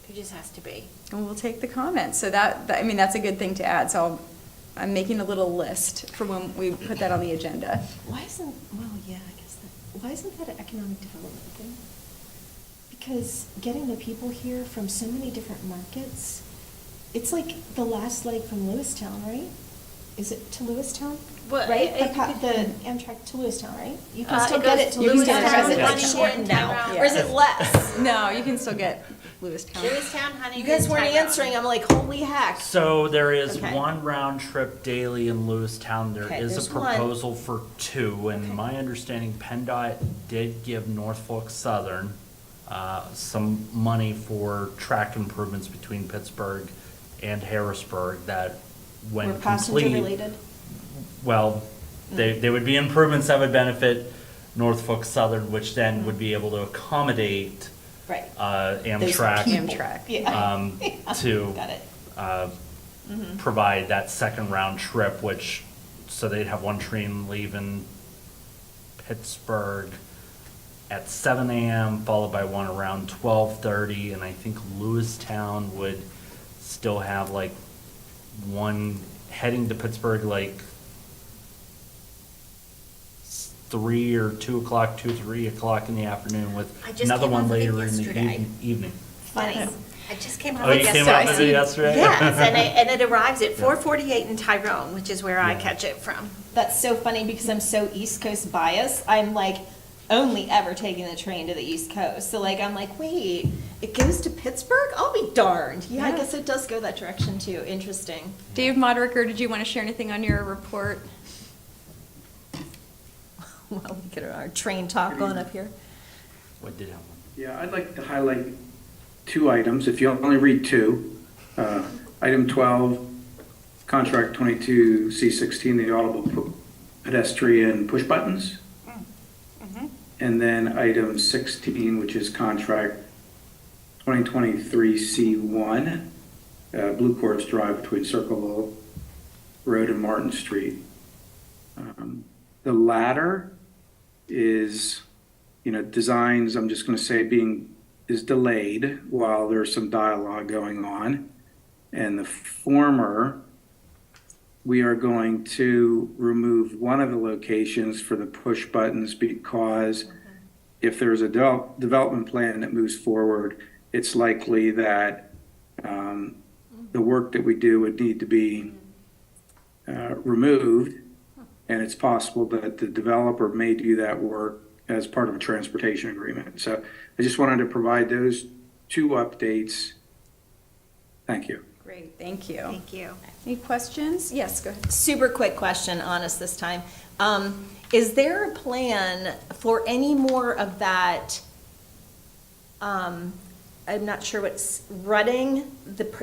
There just has to be. And we'll take the comments. So I mean, that's a good thing to add. So I'm making a little list for when we put that on the agenda. Why isn't, well, yeah, I guess that, why isn't that an economic development thing? Because getting the people here from so many different markets, it's like the last leg from Lewistown, right? Is it to Lewistown? Well, Right? it could- The Amtrak to Lewistown, right? You can It still goes get it to you can Lewistown, get it or is to it like Lewistown. shortened now? Tyrone. Or is it less? No, you can still get Lewistown. Lewistown, Huntington, You guys weren't Tyrone. answering, I'm like, holy heck. So there is Okay. one round trip daily in Lewistown. There Okay, is there's a one. proposal for two, and Okay. my understanding, PennDOT did give Norfolk Southern some money for track improvements between Pittsburgh and Harrisburg that when Were complete. passenger related? Well, they would be improvements that would benefit Norfolk Southern, which then would be able to accommodate Right. Amtrak. people. Amtrak. Yeah. To Got it. provide that second round trip, which, so they'd have one train leaving Pittsburgh at 7 a.m., followed by one around 12:30, and I think Lewistown would still have like one heading to Pittsburgh like 3 or 2 o'clock, 2, 3 o'clock in the afternoon with I just another came one off of it later in the yesterday. evening. Funny. I just came off Oh, of you it came yesterday. off of it yesterday? Yes, and it arrives at 4:48 in Tyrone, which is where I Yeah. catch it from. That's so funny because I'm so East Coast biased. I'm like only ever taking the train to the East Coast. So like I'm like, wait, it goes to Pittsburgh? I'll be darned. Yeah, I Yeah. guess it does go that direction too. Interesting. Dave Modericker, did you want to share anything on your report? Well, we get our train talk going up here. What did have one? Yeah, I'd like to highlight two items, if you'll only read two. Item 12, Contract 22, C16, the audible pedestrian push buttons. And then item 16, which is Contract 2023, C1, Blue Quartz Drive between Circleville Road and Martin Street. The latter is, designs, I'm just going to say is delayed while there's some dialogue going on. And the former, we are going to remove one of the locations for the push buttons because if there's a development plan that moves forward, it's likely that the work that we do would need to be removed. And it's possible that the developer may do that work as part of a transportation agreement. So I just wanted to provide those two updates. Thank you. Great, thank you. Thank you. Any questions? Yes, go ahead. Super quick question, honest this time. Is there a plan for any more of that I'm not sure what's rutting,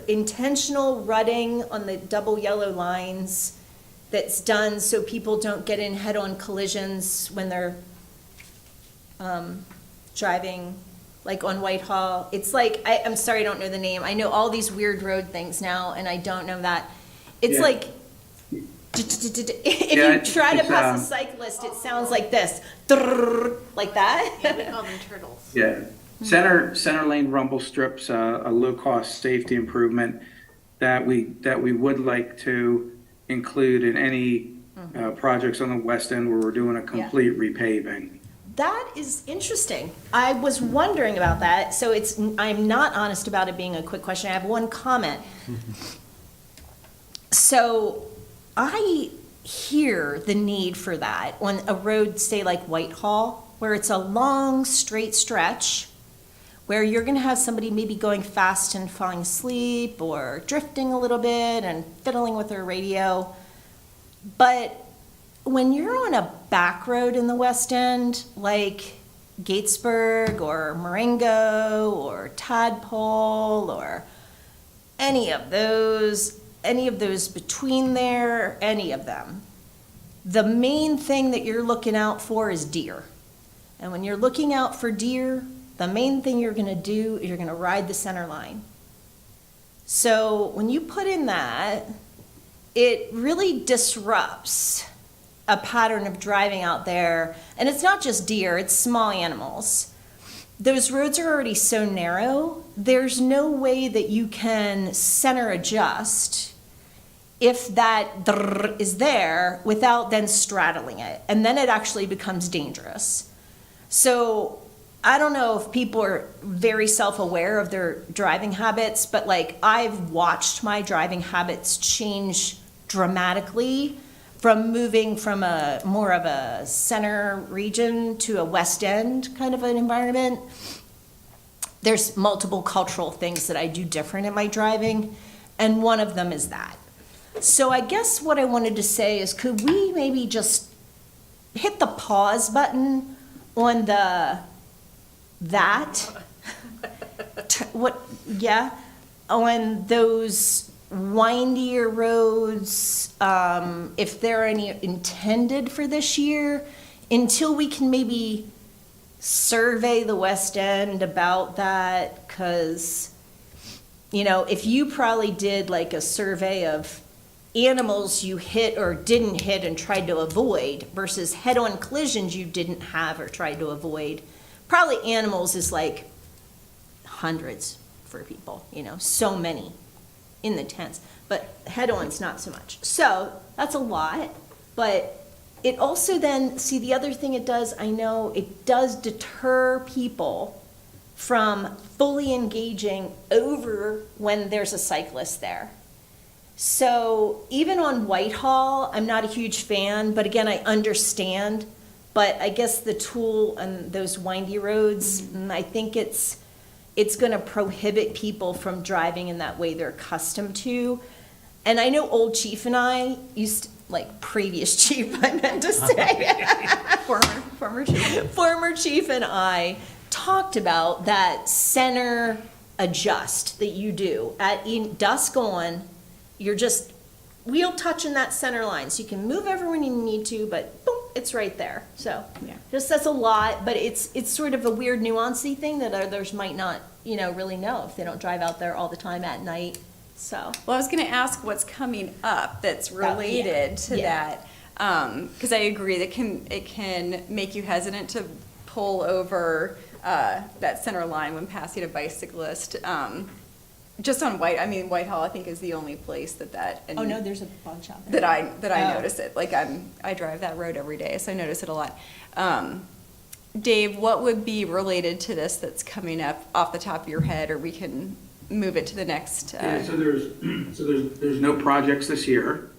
intentional rutting on the double yellow lines that's done so people don't get in head-on collisions when they're driving, like on Whitehall. It's like, I'm sorry, I don't know the name. I know all these weird road things now, and I don't know that. It's Yeah. like, if Yeah, you try to it's, pass a cyclist, it sounds like this, like that. Yeah, we call them turtles. Yeah, center lane rumble strips, a low-cost safety improvement that we would like to include in any projects on the west end where we're doing a complete repaving. That is interesting. I was wondering about that, so I'm not honest about it being a quick question. I have one comment. So I hear the need for that on a road, say like Whitehall, where it's a long, straight stretch, where you're gonna have somebody maybe going fast and falling asleep or drifting a little bit and fiddling with their radio. But when you're on a back road in the West End, like Gatesburg or Marengo or Tadpole or any of those between there, any of them, the main thing that you're looking out for is deer. And when you're looking out for deer, the main thing you're gonna do is you're gonna ride the center line. So when you put in that, it really disrupts a pattern of driving out there. And it's not just deer, it's small animals. Those roads are already so narrow, there's no way that you can center adjust if that drrr is there without then straddling it. And then it actually becomes dangerous. So I don't know if people are very self-aware of their driving habits, but like I've watched my driving habits change dramatically from moving from a more of a center region to a West End kind of an environment. There's multiple cultural things that I do different in my driving, and one of them is that. So I guess what I wanted to say is, could we maybe just hit the pause button on on those windier roads, if there are any intended for this year, until we can maybe survey the West End about that, because, you know, if you probably did like a survey of animals you hit or didn't hit and tried to avoid versus head-on collisions you didn't have or tried to avoid, probably animals is like hundreds for people, you know, so many in the tens, but head-on's not so much. So that's a lot, but it also then, see, the other thing it does, I know it does deter people from fully engaging over when there's a cyclist there. So even on Whitehall, I'm not a huge fan, but again, I understand. But I guess the tool and those windy roads, I think it's going to prohibit people from driving in that way they're accustomed to. And I know old chief and I used to, like previous chief, I meant to say. Former chief. Former chief and I talked about that center adjust that you do at dusk on. You're just wheel touching that center line, so you can move everyone you need to, but boom, it's right there. So Yeah. just that's a lot, but it's sort of a weird nuancey thing that others might not, you know, really know if they don't drive out there all the time at night. So Well, I was going to ask what's coming up that's related to Yeah. that, because I agree that it can make you hesitant to pull over that center line when passing a bicyclist. Just on Whitehall, I think is the only place that. oh no, there's a bunch out there. that I Oh. notice it. Like I drive that road every day, so I notice it a lot. Dave, what would be related to this that's coming up off the top of your head, or we can move it to the next? Yeah, so there's no projects this year.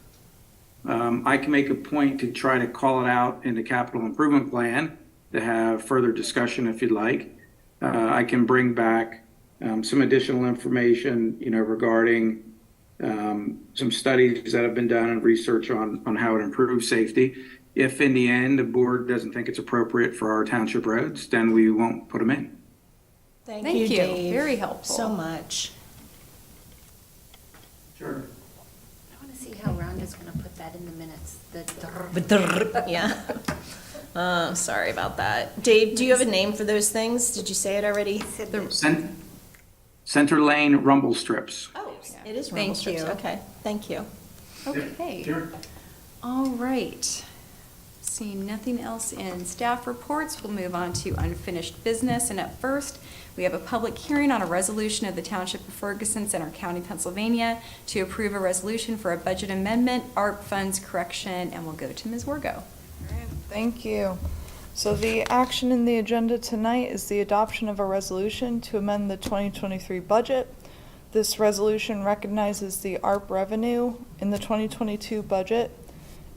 I can make a point to try to call it out in the capital improvement plan to have further discussion if you'd like. I can bring back some additional information, you know, regarding some studies that have been done and research on how it improves safety. If in the end the board doesn't think it's appropriate for our township roads, then we won't put them in. Thank Thank you, you. Dave. Very helpful. So much. Sure. I want to see how Rhonda's going to put that in the minutes. Yeah. Sorry about that. Dave, do you have a name for those things? Did you say it already? Center lane rumble strips. Oh, it is Thank rumble strips. you. Okay, thank you. Okay. Sure. All right. Seeing nothing else in staff reports, we'll move on to unfinished business. And at first, we have a public hearing on a resolution of the Township of Ferguson, Center County, Pennsylvania, to approve a resolution for a budget amendment, ARP funds correction, and we'll go to Ms. Wargo. All right, thank you. So the action in the agenda tonight is the adoption of a resolution to amend the 2023 budget. This resolution recognizes the ARP revenue in the 2022 budget,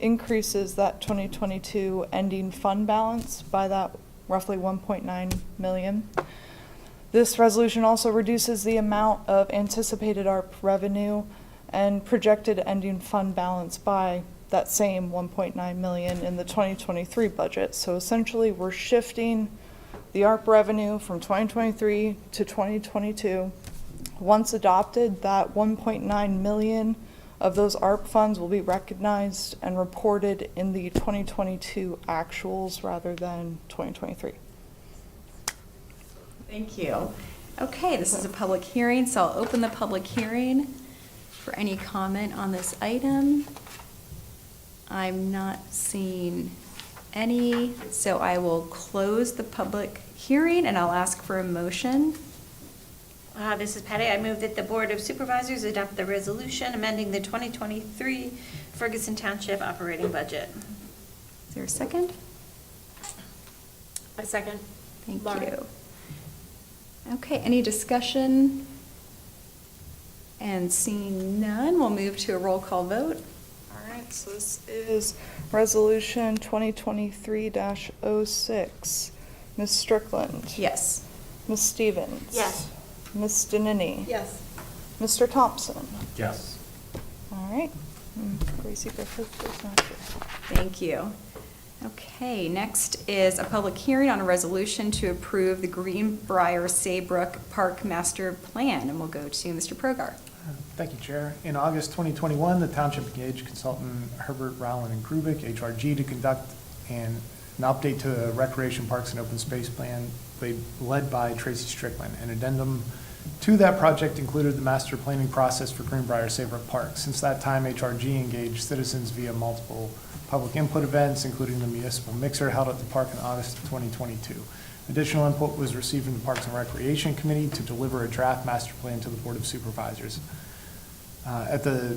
increases that 2022 ending fund balance by that roughly 1.9 million. This resolution also reduces the amount of anticipated ARP revenue and projected ending fund balance by that same 1.9 million in the 2023 budget. So essentially, we're shifting the ARP revenue from 2023 to 2022. Once adopted, that 1.9 million of those ARP funds will be recognized and reported in the 2022 actuals rather than 2023. Thank you. Okay, this is a public hearing, so I'll open the public hearing for any comment on this item. I'm not seeing any, so I will close the public hearing and I'll ask for a motion. This is Patty. I move that the Board of Supervisors adopt the resolution amending the 2023 Ferguson Township operating budget. Is there a second? A second. Thank Laura. you. Okay, any discussion? And seeing none, we'll move to a roll call vote. All right, so this is Resolution 2023-06. Ms. Strickland? Yes. Ms. Stevens? Yes. Ms. Denneny? Yes. Mr. Thompson? Yes. All right. Gracie Griffith is not here. Thank you. Okay, next is a public hearing on a resolution to approve the Greenbrier Saybrook Park Master Plan, and we'll go to Mr. Progar. Thank you, Chair. In August 2021, the township engaged consultant Herbert Rowland and Krubik, HRG, to conduct an update to the Recreation Parks and Open Space Plan led by Tracy Strickland. An addendum to that project included the master planning process for Greenbrier Saybrook Park. Since that time, HRG engaged citizens via multiple public input events, including the municipal mixer held at the park in August of 2022. Additional input was received from the Parks and Recreation Committee to deliver a draft master plan to the Board of Supervisors. At the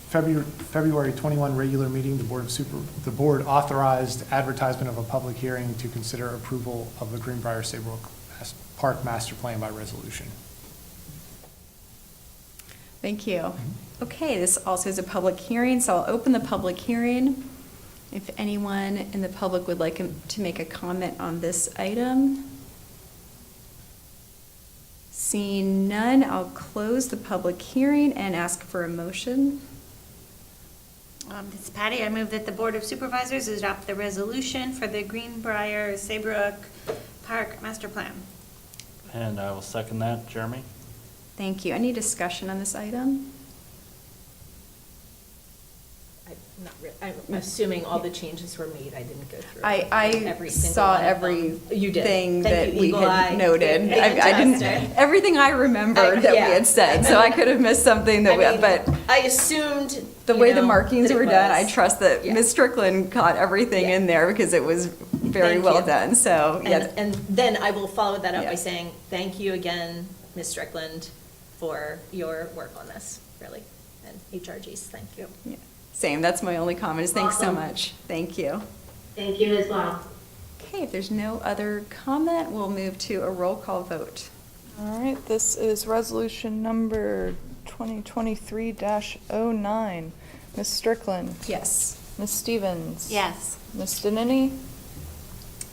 February 21 regular meeting, the board authorized advertisement of a public hearing to consider approval of the Greenbrier Saybrook Park Master Plan by resolution. Thank you. Okay, this also is a public hearing, so I'll open the public hearing. If anyone in the public would like to make a comment on this item. Seeing none, I'll close the public hearing and ask for a motion. This is Patty. I move that the Board of Supervisors adopt the resolution for the Greenbrier Saybrook Park Master Plan. And I will second that. Jeremy? Thank you. Any discussion on this item? I'm assuming all the changes were made. I didn't go through. I every single saw one of them. You did. everything Thank that you, we Eagle had Eye. noted. I Fantastic. didn't, everything I remembered that we Yeah. had said, so I could have missed something that but I assumed the way the markings were done, I trust that Yeah. Ms. Strickland caught everything Yeah. in there because it was very Thank well you. done, so, yeah. And then I will follow that up Yeah. by saying thank you again, Ms. Strickland, for your work on this, really, and HRGs. Thank you. Yeah. Same, that's my only comment, is thanks so Awesome. much. Thank you. Thank you as well. Okay, if there's no other comment, we'll move to a roll call vote. All right, this is resolution number 2023-09. Ms. Strickland? Yes. Ms. Stevens? Yes. Ms. Denneny?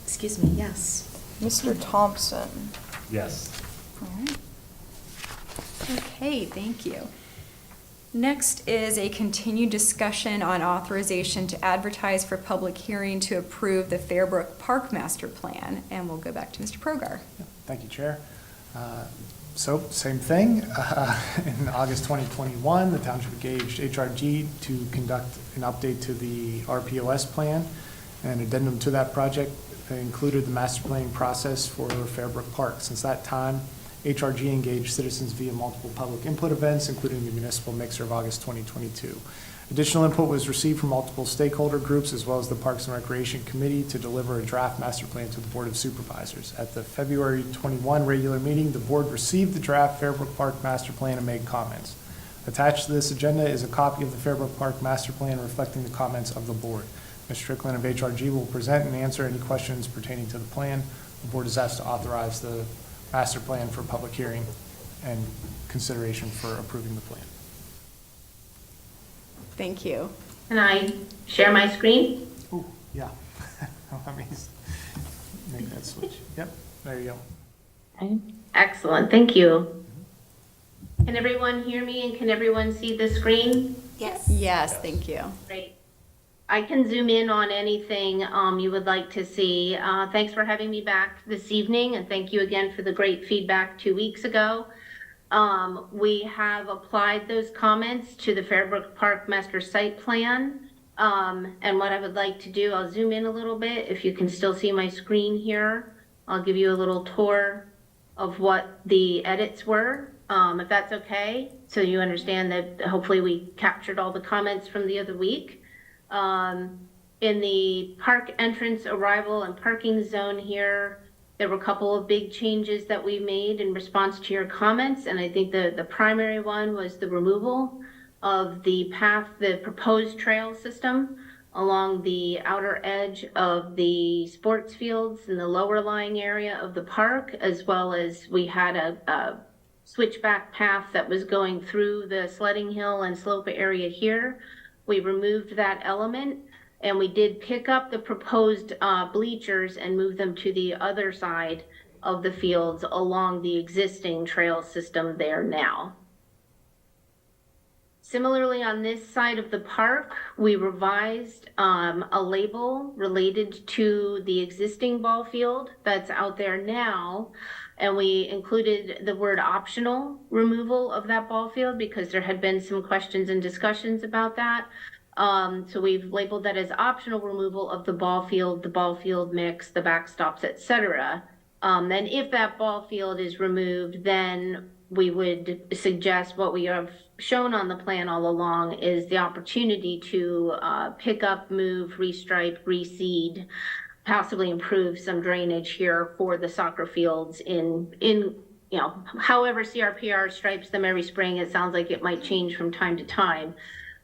Excuse me, yes. Mr. Thompson? Yes. All right. Okay, thank you. Next is a continued discussion on authorization to advertise for public hearing to approve the Fairbrook Park Master Plan, and we'll go back to Mr. Progar. Thank you, Chair. So, same thing. In August 2021, the township engaged HRG to conduct an update to the RPOS plan. An addendum to that project included the master planning process for Fairbrook Park. Since that time, HRG engaged citizens via multiple public input events, including the municipal mixer of August 2022. Additional input was received from multiple stakeholder groups as well as the Parks and Recreation Committee to deliver a draft master plan to the Board of Supervisors. At the February 21 regular meeting, the board received the draft Fairbrook Park master plan and made comments. Attached to this agenda is a copy of the Fairbrook Park master plan reflecting the comments of the board. Mr. Strickland of HRG will present and answer any questions pertaining to the plan. The board is asked to authorize the master plan for public hearing and consideration for approving the plan. Thank you. Can I share my screen? Ooh, yeah. Let me make that switch. Yep, there you go. Okay. Excellent, thank you. Can everyone hear me and can everyone see the screen? Yes. Yes, thank you. Great. I can zoom in on anything you would like to see. Thanks for having me back this evening, and thank you again for the great feedback 2 weeks ago. We have applied those comments to the Fairbrook Park Master Site Plan. And what I would like to do, I'll zoom in a little bit. If you can still see my screen here, I'll give you a little tour of what the edits were, if that's okay. So you understand that hopefully we captured all the comments from the other week. In the park entrance, arrival, and parking zone here, there were a couple of big changes that we made in response to your comments, and I think the primary one was the removal of the path, the proposed trail system along the outer edge of the sports fields in the lower lying area of the park, as well as we had a switchback path that was going through the sledding hill and slope area here. We removed that element, and we did pick up the proposed bleachers and move them to the other side of the fields along the existing trail system there now. Similarly, on this side of the park, we revised a label related to the existing ball field that's out there now, and we included the word optional removal of that ball field because there had been some questions and discussions about that. So we've labeled that as optional removal of the ball field mix, the backstops, etc. Then if that ball field is removed, then we would suggest what we have shown on the plan all along is the opportunity to pick up, move, restripe, reseed, possibly improve some drainage here for the soccer fields in you know, however CRPR stripes them every spring. It sounds like it might change from time to time.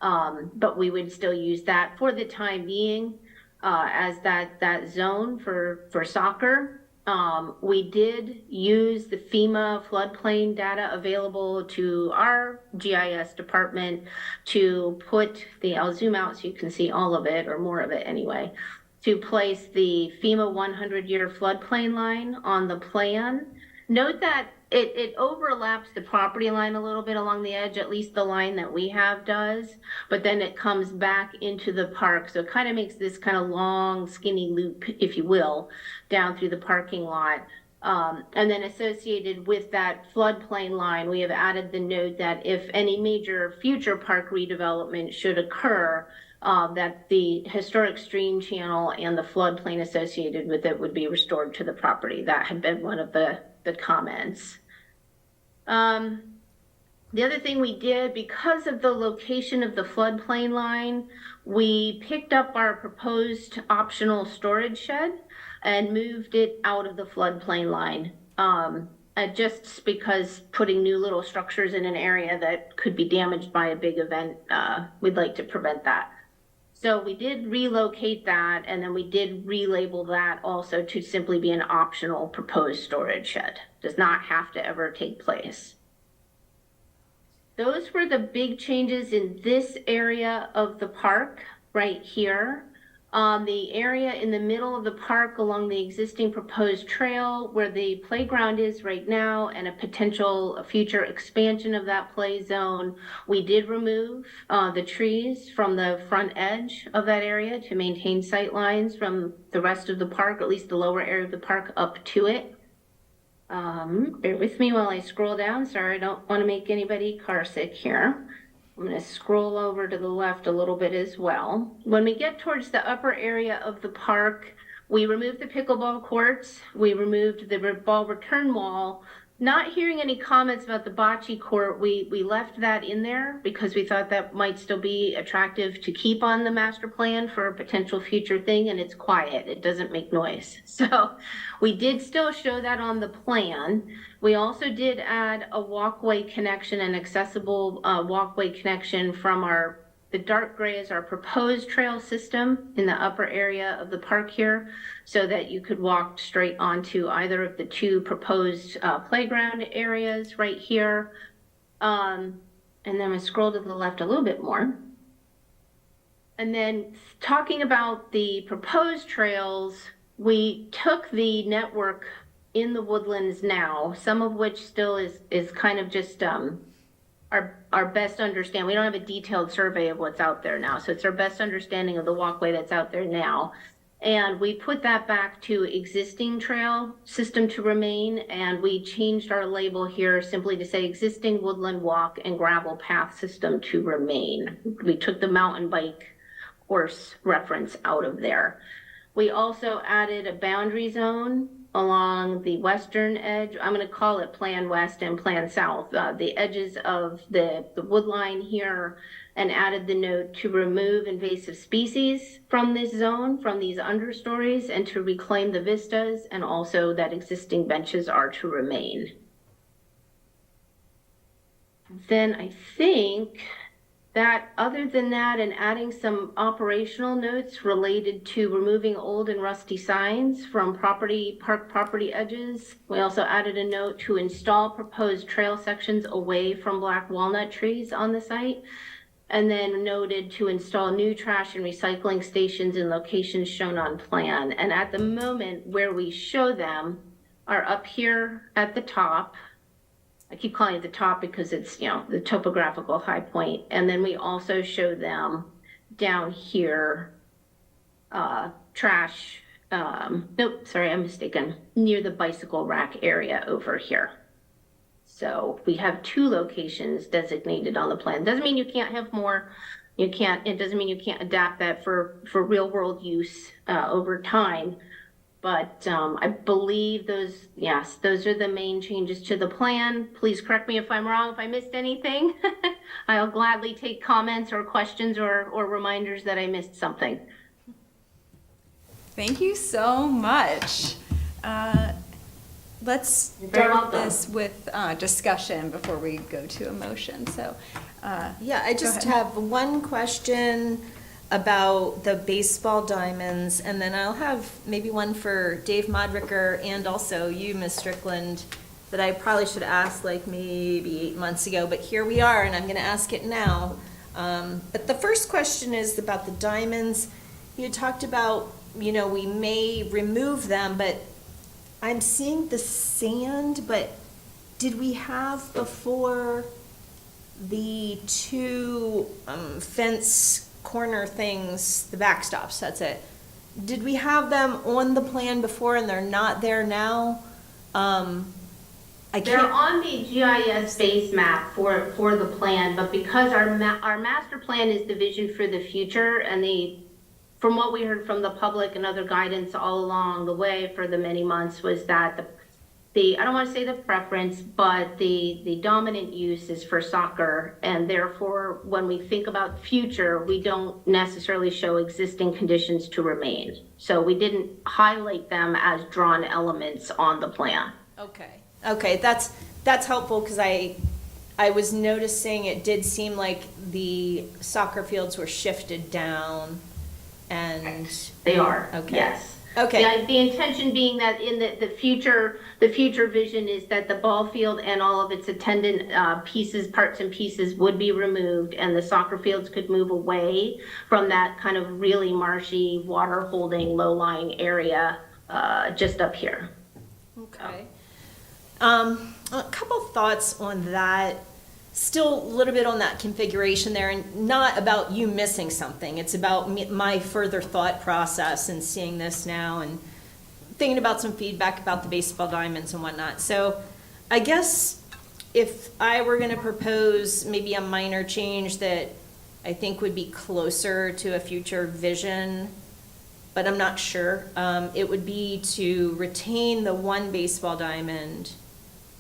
But we would still use that for the time being as that zone for soccer. We did use the FEMA floodplain data available to our GIS department to put I'll zoom out so you can see all of it or more of it anyway, to place the FEMA 100-year floodplain line on the plan. Note that it overlaps the property line a little bit along the edge, at least the line that we have does, but then it comes back into the park. So it kind of makes this kind of long, skinny loop, if you will, down through the parking lot. And then associated with that floodplain line, we have added the note that if any major future park redevelopment should occur, that the historic stream channel and the floodplain associated with it would be restored to the property. That had been one of the comments. The other thing we did, because of the location of the floodplain line, we picked up our proposed optional storage shed and moved it out of the floodplain line. Just because putting new little structures in an area that could be damaged by a big event, we'd like to prevent that. So we did relocate that, and then we did relabel that also to simply be an optional proposed storage shed. Does not have to ever take place. Those were the big changes in this area of the park right here. The area in the middle of the park along the existing proposed trail where the playground is right now and a potential future expansion of that play zone, we did remove the trees from the front edge of that area to maintain sight lines from the rest of the park, at least the lower area of the park up to it. Bear with me while I scroll down. Sorry, I don't want to make anybody car sick here. I'm going to scroll over to the left a little bit as well. When we get towards the upper area of the park, we removed the pickleball courts. We removed the ball return wall. Not hearing any comments about the bocce court, we left that in there because we thought that might still be attractive to keep on the master plan for a potential future thing, and it's quiet. It doesn't make noise. So we did still show that on the plan. We also did add a walkway connection, an accessible walkway connection from the dark gray is our proposed trail system in the upper area of the park here, so that you could walk straight onto either of the two proposed playground areas right here. And then I scroll to the left a little bit more. And then talking about the proposed trails, we took the network in the woodlands now, some of which still is kind of just our best understanding. We don't have a detailed survey of what's out there now, so it's our best understanding of the walkway that's out there now. And we put that back to existing trail system to remain, and we changed our label here simply to say existing woodland walk and gravel path system to remain. We took the mountain bike course reference out of there. We also added a boundary zone along the western edge. I'm going to call it Plan West and Plan South, the edges of the wood line here, and added the note to remove invasive species from this zone, from these understories, and to reclaim the vistas, and also that existing benches are to remain. Then I think that other than that, and adding some operational notes related to removing old and rusty signs from park property edges. We also added a note to install proposed trail sections away from black walnut trees on the site, and then noted to install new trash and recycling stations in locations shown on plan. And at the moment where we show them are up here at the top. I keep calling it the top because it's, the topographical high point. And then we also show them down here, trash, nope, sorry, I'm mistaken, near the bicycle rack area over here. So we have two locations designated on the plan. Doesn't mean you can't have more. It doesn't mean you can't adapt that for real world use over time. But I believe those are the main changes to the plan. Please correct me if I'm wrong, if I missed anything. I'll gladly take comments or questions or reminders that I missed something. Thank you so much. Let's You're very start welcome. this with discussion before we go to a motion. So, Yeah, I just have one question about the baseball diamonds, and then I'll have maybe one for Dave Modricker and also you, Ms. Strickland, that I probably should ask like maybe 8 months ago, but here we are, and I'm gonna ask it now. But the first question is about the diamonds. You talked about, we may remove them, but I'm seeing the sand, but did we have before the two fence corner things, the backstops, that's it. Did we have them on the plan before and they're not there now? They're on the GIS base map for the plan, but because our master plan is the vision for the future, and from what we heard from the public and other guidance all along the way for the many months was that I don't want to say the preference, but the dominant use is for soccer, and therefore when we think about future, we don't necessarily show existing conditions to remain. So we didn't highlight them as drawn elements on the plan. Okay, that's helpful, because I was noticing it did seem like the soccer fields were shifted down, and They are, Okay. yes. Okay. The intention being that in the future vision is that the ball field and all of its attendant parts and pieces would be removed, and the soccer fields could move away from that kind of really marshy, water holding, low-lying area just up here. Okay. A couple thoughts on that. Still a little bit on that configuration there, and not about you missing something. It's about my further thought process and seeing this now and thinking about some feedback about the baseball diamonds and whatnot. So I guess if I were gonna propose maybe a minor change that I think would be closer to a future vision, but I'm not sure, it would be to retain the one baseball diamond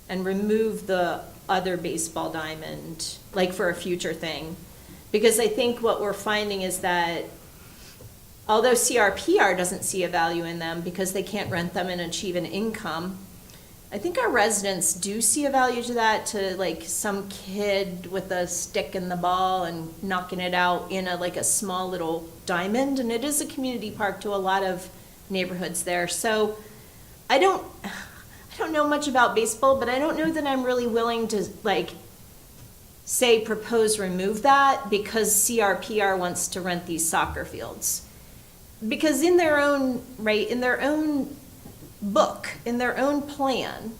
and remove the other baseball diamond, like for a future thing. Because I think what we're finding is that although CRPR doesn't see a value in them because they can't rent them and achieve an income, I think our residents do see a value to that, to like some kid with a stick and the ball and knocking it out in like a small little diamond. And it is a community park to a lot of neighborhoods there. So I don't know much about baseball, but I don't know that I'm really willing to like say propose remove that because CRPR wants to rent these soccer fields. Because in their own, right, in their own book, in their own plan,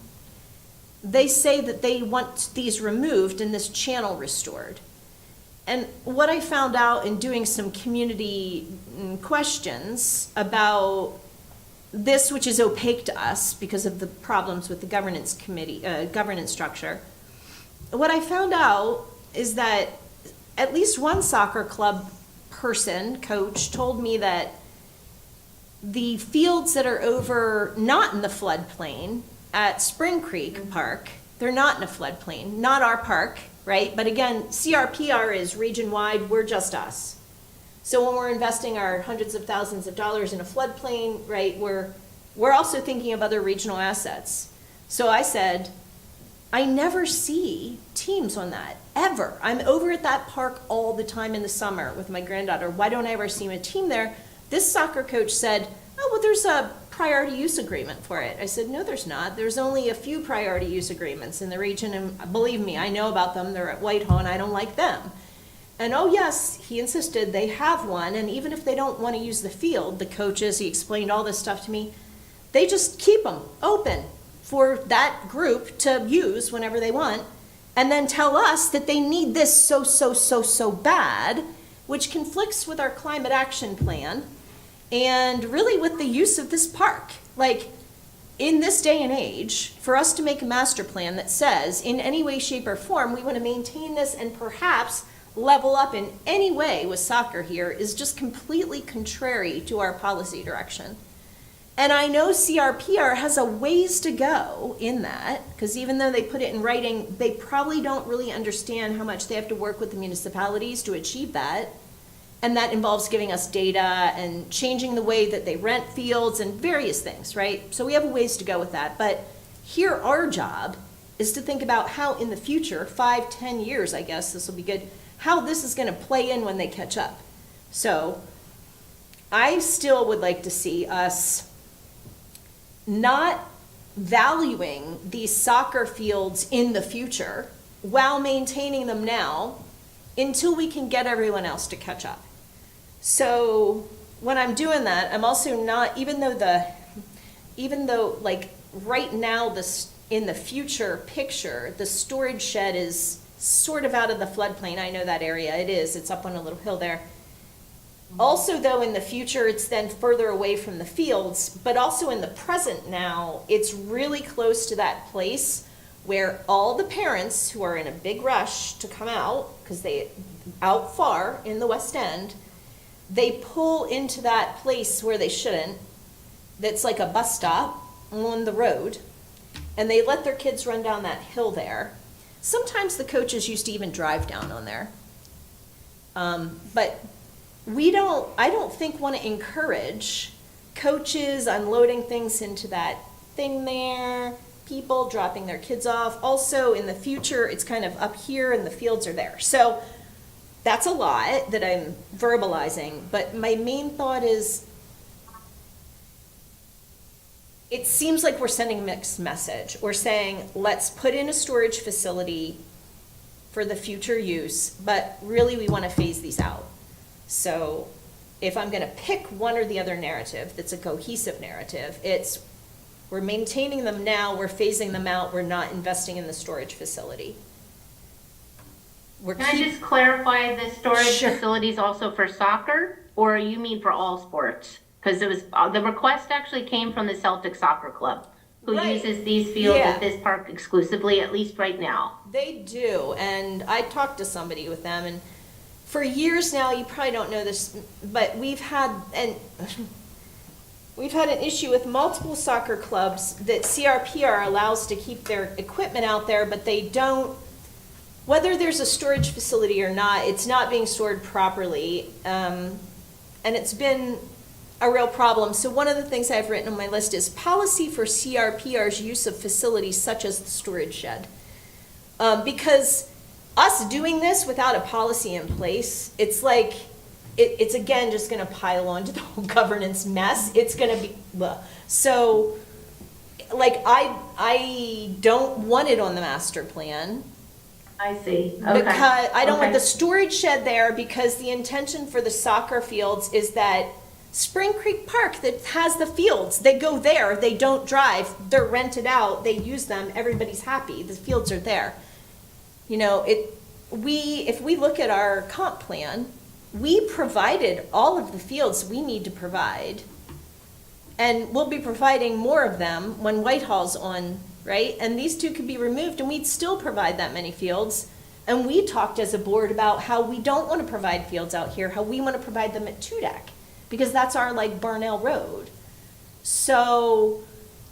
they say that they want these removed and this channel restored. And what I found out in doing some community questions about this, which is opaque to us because of the problems with the governance committee, governance structure, what I found out is that at least one soccer club person, coach, told me that the fields that are over, not in the floodplain at Spring Creek Park, they're not in a floodplain, not our park, right? But again, CRPR is region-wide, we're just us. So when we're investing our hundreds of thousands of dollars in a floodplain, right, we're also thinking of other regional assets. So I said, I never see teams on that, ever. I'm over at that park all the time in the summer with my granddaughter. Why don't I ever see a team there? This soccer coach said, oh, well, there's a priority use agreement for it. I said, no, there's not. There's only a few priority use agreements in the region, and believe me, I know about them. They're at Whitehall, and I don't like them. And oh, yes, he insisted they have one, and even if they don't want to use the field, the coaches, he explained all this stuff to me, they just keep them open for that group to use whenever they want, and then tell us that they need this so bad, which conflicts with our climate action plan, and really with the use of this park. Like, in this day and age, for us to make a master plan that says, in any way, shape, or form, we want to maintain this and perhaps level up in any way with soccer here is just completely contrary to our policy direction. And I know CRPR has a ways to go in that, because even though they put it in writing, they probably don't really understand how much they have to work with the municipalities to achieve that. And that involves giving us data and changing the way that they rent fields and various things, right? So we have a ways to go with that. But here, our job is to think about how in the future, 5-10 years, I guess this will be good, how this is going to play in when they catch up. So I still would like to see us not valuing these soccer fields in the future while maintaining them now until we can get everyone else to catch up. So when I'm doing that, I'm also not, even though like right now, this in the future picture, the storage shed is sort of out of the floodplain. I know that area. It's up on a little hill there. Also, though, in the future, it's then further away from the fields, but also in the present now, it's really close to that place where all the parents who are in a big rush to come out, because they out far in the West End, they pull into that place where they shouldn't, that's like a bus stop on the road, and they let their kids run down that hill there. Sometimes the coaches used to even drive down on there. But I don't think want to encourage coaches unloading things into that thing there, people dropping their kids off. Also, in the future, it's kind of up here and the fields are there. So that's a lot that I'm verbalizing, but my main thought is it seems like we're sending a mixed message. We're saying, let's put in a storage facility for the future use, but really we want to phase these out. So if I'm going to pick one or the other narrative that's a cohesive narrative, it's we're maintaining them now, we're phasing them out, we're not investing in the storage facility. Can I just clarify, the storage facilities also for soccer, or you mean for all sports? Because it was, the request actually came from the Celtic Soccer Club, who Right. uses these fields Yeah. at this park exclusively, at least right now. They do, and I talked to somebody with them, and for years now, you probably don't know this, but we've had an issue with multiple soccer clubs that CRPR allows to keep their equipment out there, but they don't, whether there's a storage facility or not, it's not being stored properly, and it's been a real problem. So one of the things I've written on my list is policy for CRPR's use of facilities such as the storage shed. Because us doing this without a policy in place, it's like, it's again just gonna pile on to the whole governance mess. It's gonna be, bleh. So, like, I don't want it on the master plan. I see, okay. Because, I don't want Okay. the storage shed there, because the intention for the soccer fields is that Spring Creek Park that has the fields, they go there, they don't drive, they're rented out, they use them, everybody's happy, the fields are there. You know, if we look at our comp plan, we provided all of the fields we need to provide. And we'll be providing more of them when Whitehall's on, right? And these two could be removed and we'd still provide that many fields. And we talked as a board about how we don't want to provide fields out here, how we want to provide them at Tudak, because that's our like Barnell Road. So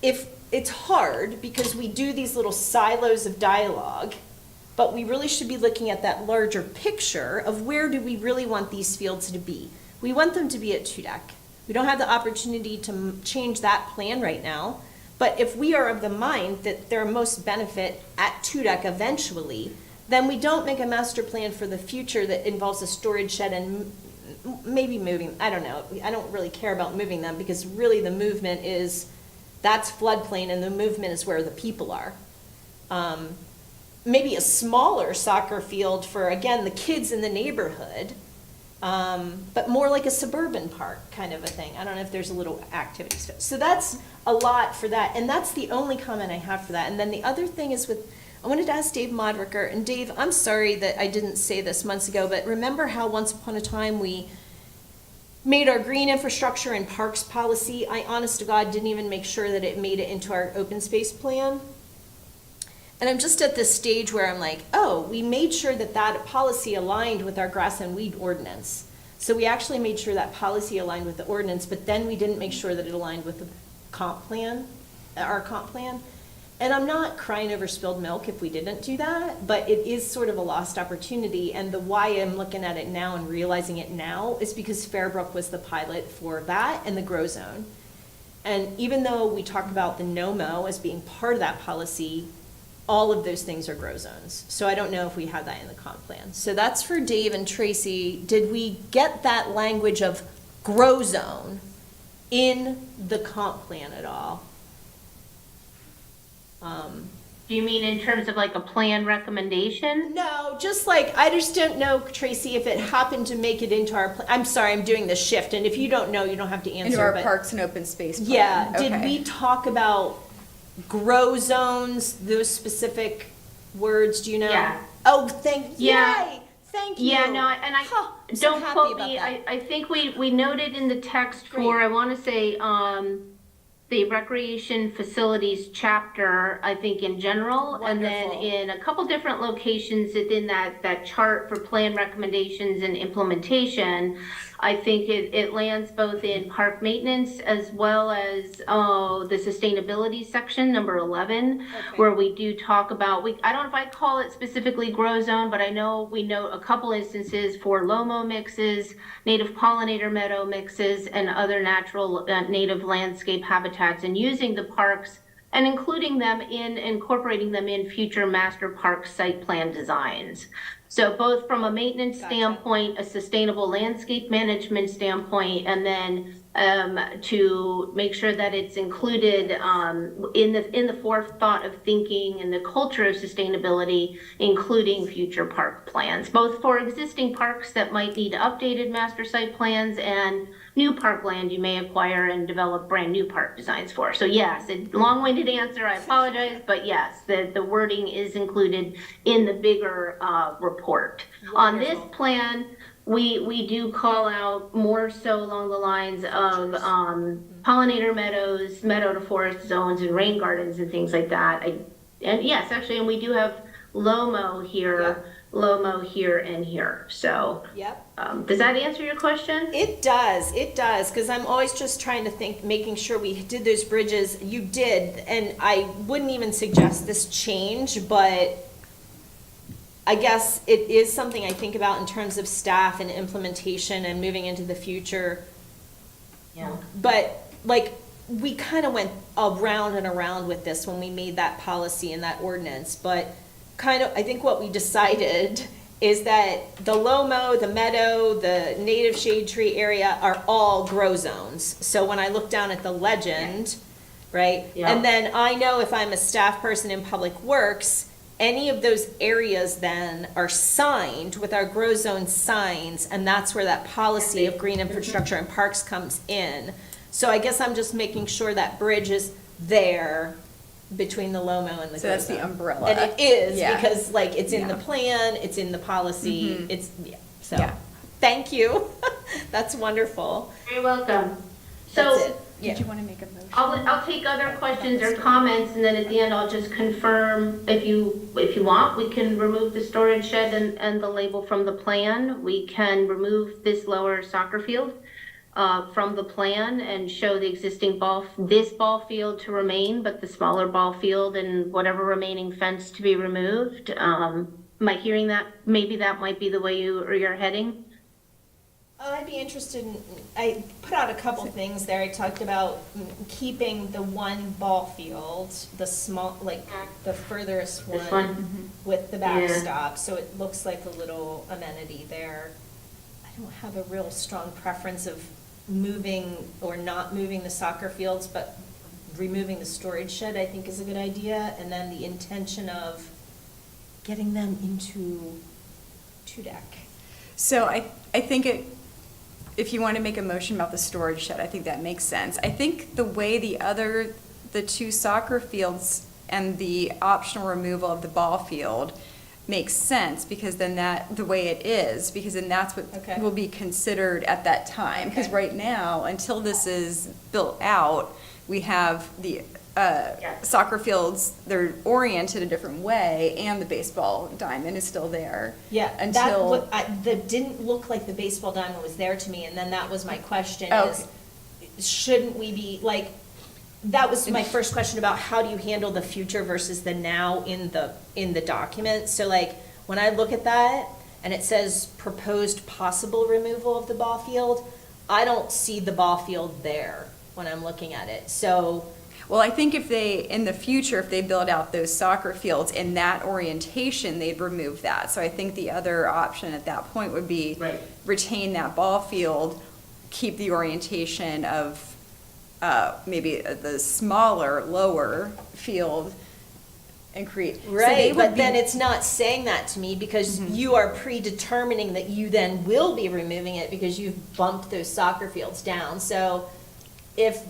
if it's hard because we do these little silos of dialogue, but we really should be looking at that larger picture of where do we really want these fields to be. We want them to be at Tudak. We don't have the opportunity to change that plan right now, but if we are of the mind that they're most benefit at Tudak eventually, then we don't make a master plan for the future that involves a storage shed and maybe moving, I don't know. I don't really care about moving them because really the movement is, that's floodplain and the movement is where the people are. Maybe a smaller soccer field for, again, the kids in the neighborhood, but more like a suburban park kind of a thing. I don't know if there's a little activity space. So that's a lot for that, and that's the only comment I have for that. And then the other thing is I wanted to ask Dave Modricker, and Dave, I'm sorry that I didn't say this months ago, but remember how once upon a time we made our green infrastructure and parks policy? I honest to God didn't even make sure that it made it into our open space plan. And I'm just at this stage where I'm like, oh, we made sure that that policy aligned with our grass and weed ordinance. So we actually made sure that policy aligned with the ordinance, but then we didn't make sure that it aligned with the comp plan, our comp plan. And I'm not crying over spilled milk if we didn't do that, but it is sort of a lost opportunity. And the why I'm looking at it now and realizing it now is because Fairbrook was the pilot for that and the grow zone. And even though we talk about the no-mow as being part of that policy, all of those things are grow zones. So I don't know if we have that in the comp plan. So that's for Dave and Tracy. Did we get that language of grow zone in the comp plan at all? Do you mean in terms of like a plan recommendation? No, just like, I just don't know, Tracy, if it happened to make it into our, I'm sorry, I'm doing the shift, and if you don't know, you don't have to answer. Into our but- parks and open space plan. Yeah, did Okay. we talk about grow zones, those specific words, do you know? Yeah. Oh, thank you. Yeah. Yay, thank you. Yeah, no, and I, Huh, I'm so don't happy quote about me, that. I think we noted in the text for, Great. I want to say, the recreation facilities chapter, I think in general, and then Wonderful. in a couple different locations within that chart for plan recommendations and implementation, I think it lands both in park maintenance as well as the sustainability section, number 11, where we do talk about, I don't know if I call it specifically grow zone, but I know we note a couple instances for LOMO mixes, native pollinator meadow mixes, and other natural native landscape habitats, and using the parks and incorporating them in future master park site plan designs. So both from a maintenance standpoint, a sustainable landscape management standpoint, and then to make sure that it's included in the forethought of thinking and the culture of sustainability, including future park plans, both for existing parks that might need updated master site plans and new parkland you may acquire and develop brand new park designs for. So yes, a long-winded answer, I apologize, but yes, the wording is included in the bigger report. On this plan, we do call out more so along the lines of pollinator meadows, meadow to forest zones, and rain gardens and things like that. And yes, actually, and we do have low-mow here, low-mow here and here. So Yep. does that answer your question? It does, because I'm always just trying to think, making sure we did those bridges. You did, and I wouldn't even suggest this change, but I guess it is something I think about in terms of staff and implementation and moving into the future. Yeah. But like, we kind of went around and around with this when we made that policy and that ordinance, but kind of, I think what we decided is that the low-mow, the meadow, the native shade tree area are all grow zones. So when I look down at the legend, right? Yeah. And then I know if I'm a staff person in Public Works, any of those areas then are signed with our grow zone signs, and that's where that policy of green infrastructure and parks comes in. So I guess I'm just making sure that bridge is there between the low-mow and the So grow that's the zone. umbrella. And it is, Yeah. because like, it's in the Yeah. plan, it's in the policy, Mhm. it's, yeah, so, Yeah. thank you. That's wonderful. Very welcome. That's So it. Yeah. Did you want to make a motion? I'll take other questions or comments, and then at the end, I'll just confirm, if you want, we can remove the storage shed and the label from the plan. We can remove this lower soccer field from the plan and show the existing this ball field to remain, but the smaller ball field and whatever remaining fence to be removed. Am I hearing that? Maybe that might be the way you're heading? I'd be interested in, I put out a couple things there. I talked about keeping the one ball field, the small, like the furthest This one one? with the Yeah. backstop, so it looks like a little amenity there. I don't have a real strong preference of moving or not moving the soccer fields, but removing the storage shed, I think, is a good idea. And then the intention of getting them into two deck. So I think if you want to make a motion about the storage shed, I think that makes sense. I think the way the two soccer fields and the optional removal of the ball field makes sense, because then the way it is, because then that's what Okay. will be considered at that time. Because Okay. right now, until this is built out, we have the soccer fields, they're oriented a different way, and the baseball diamond is still there. Yeah, Until. that didn't look like the baseball diamond was there to me, and then that was my question Oh, is, shouldn't we be, like, that was my first question about how do you handle the future versus the now in the document? So like, when I look at that, and it says proposed possible removal of the ball field, I don't see the ball field there when I'm looking at it, so. Well, I think in the future, if they build out those soccer fields in that orientation, they'd remove that. So I think the other option at that point would be Right. retain that ball field, keep the orientation of maybe the smaller, lower field, and create. so they Right, would but then be- it's not saying that to me, because Mhm. you are predetermining that you then will be removing it because you've bumped those soccer fields down, so if.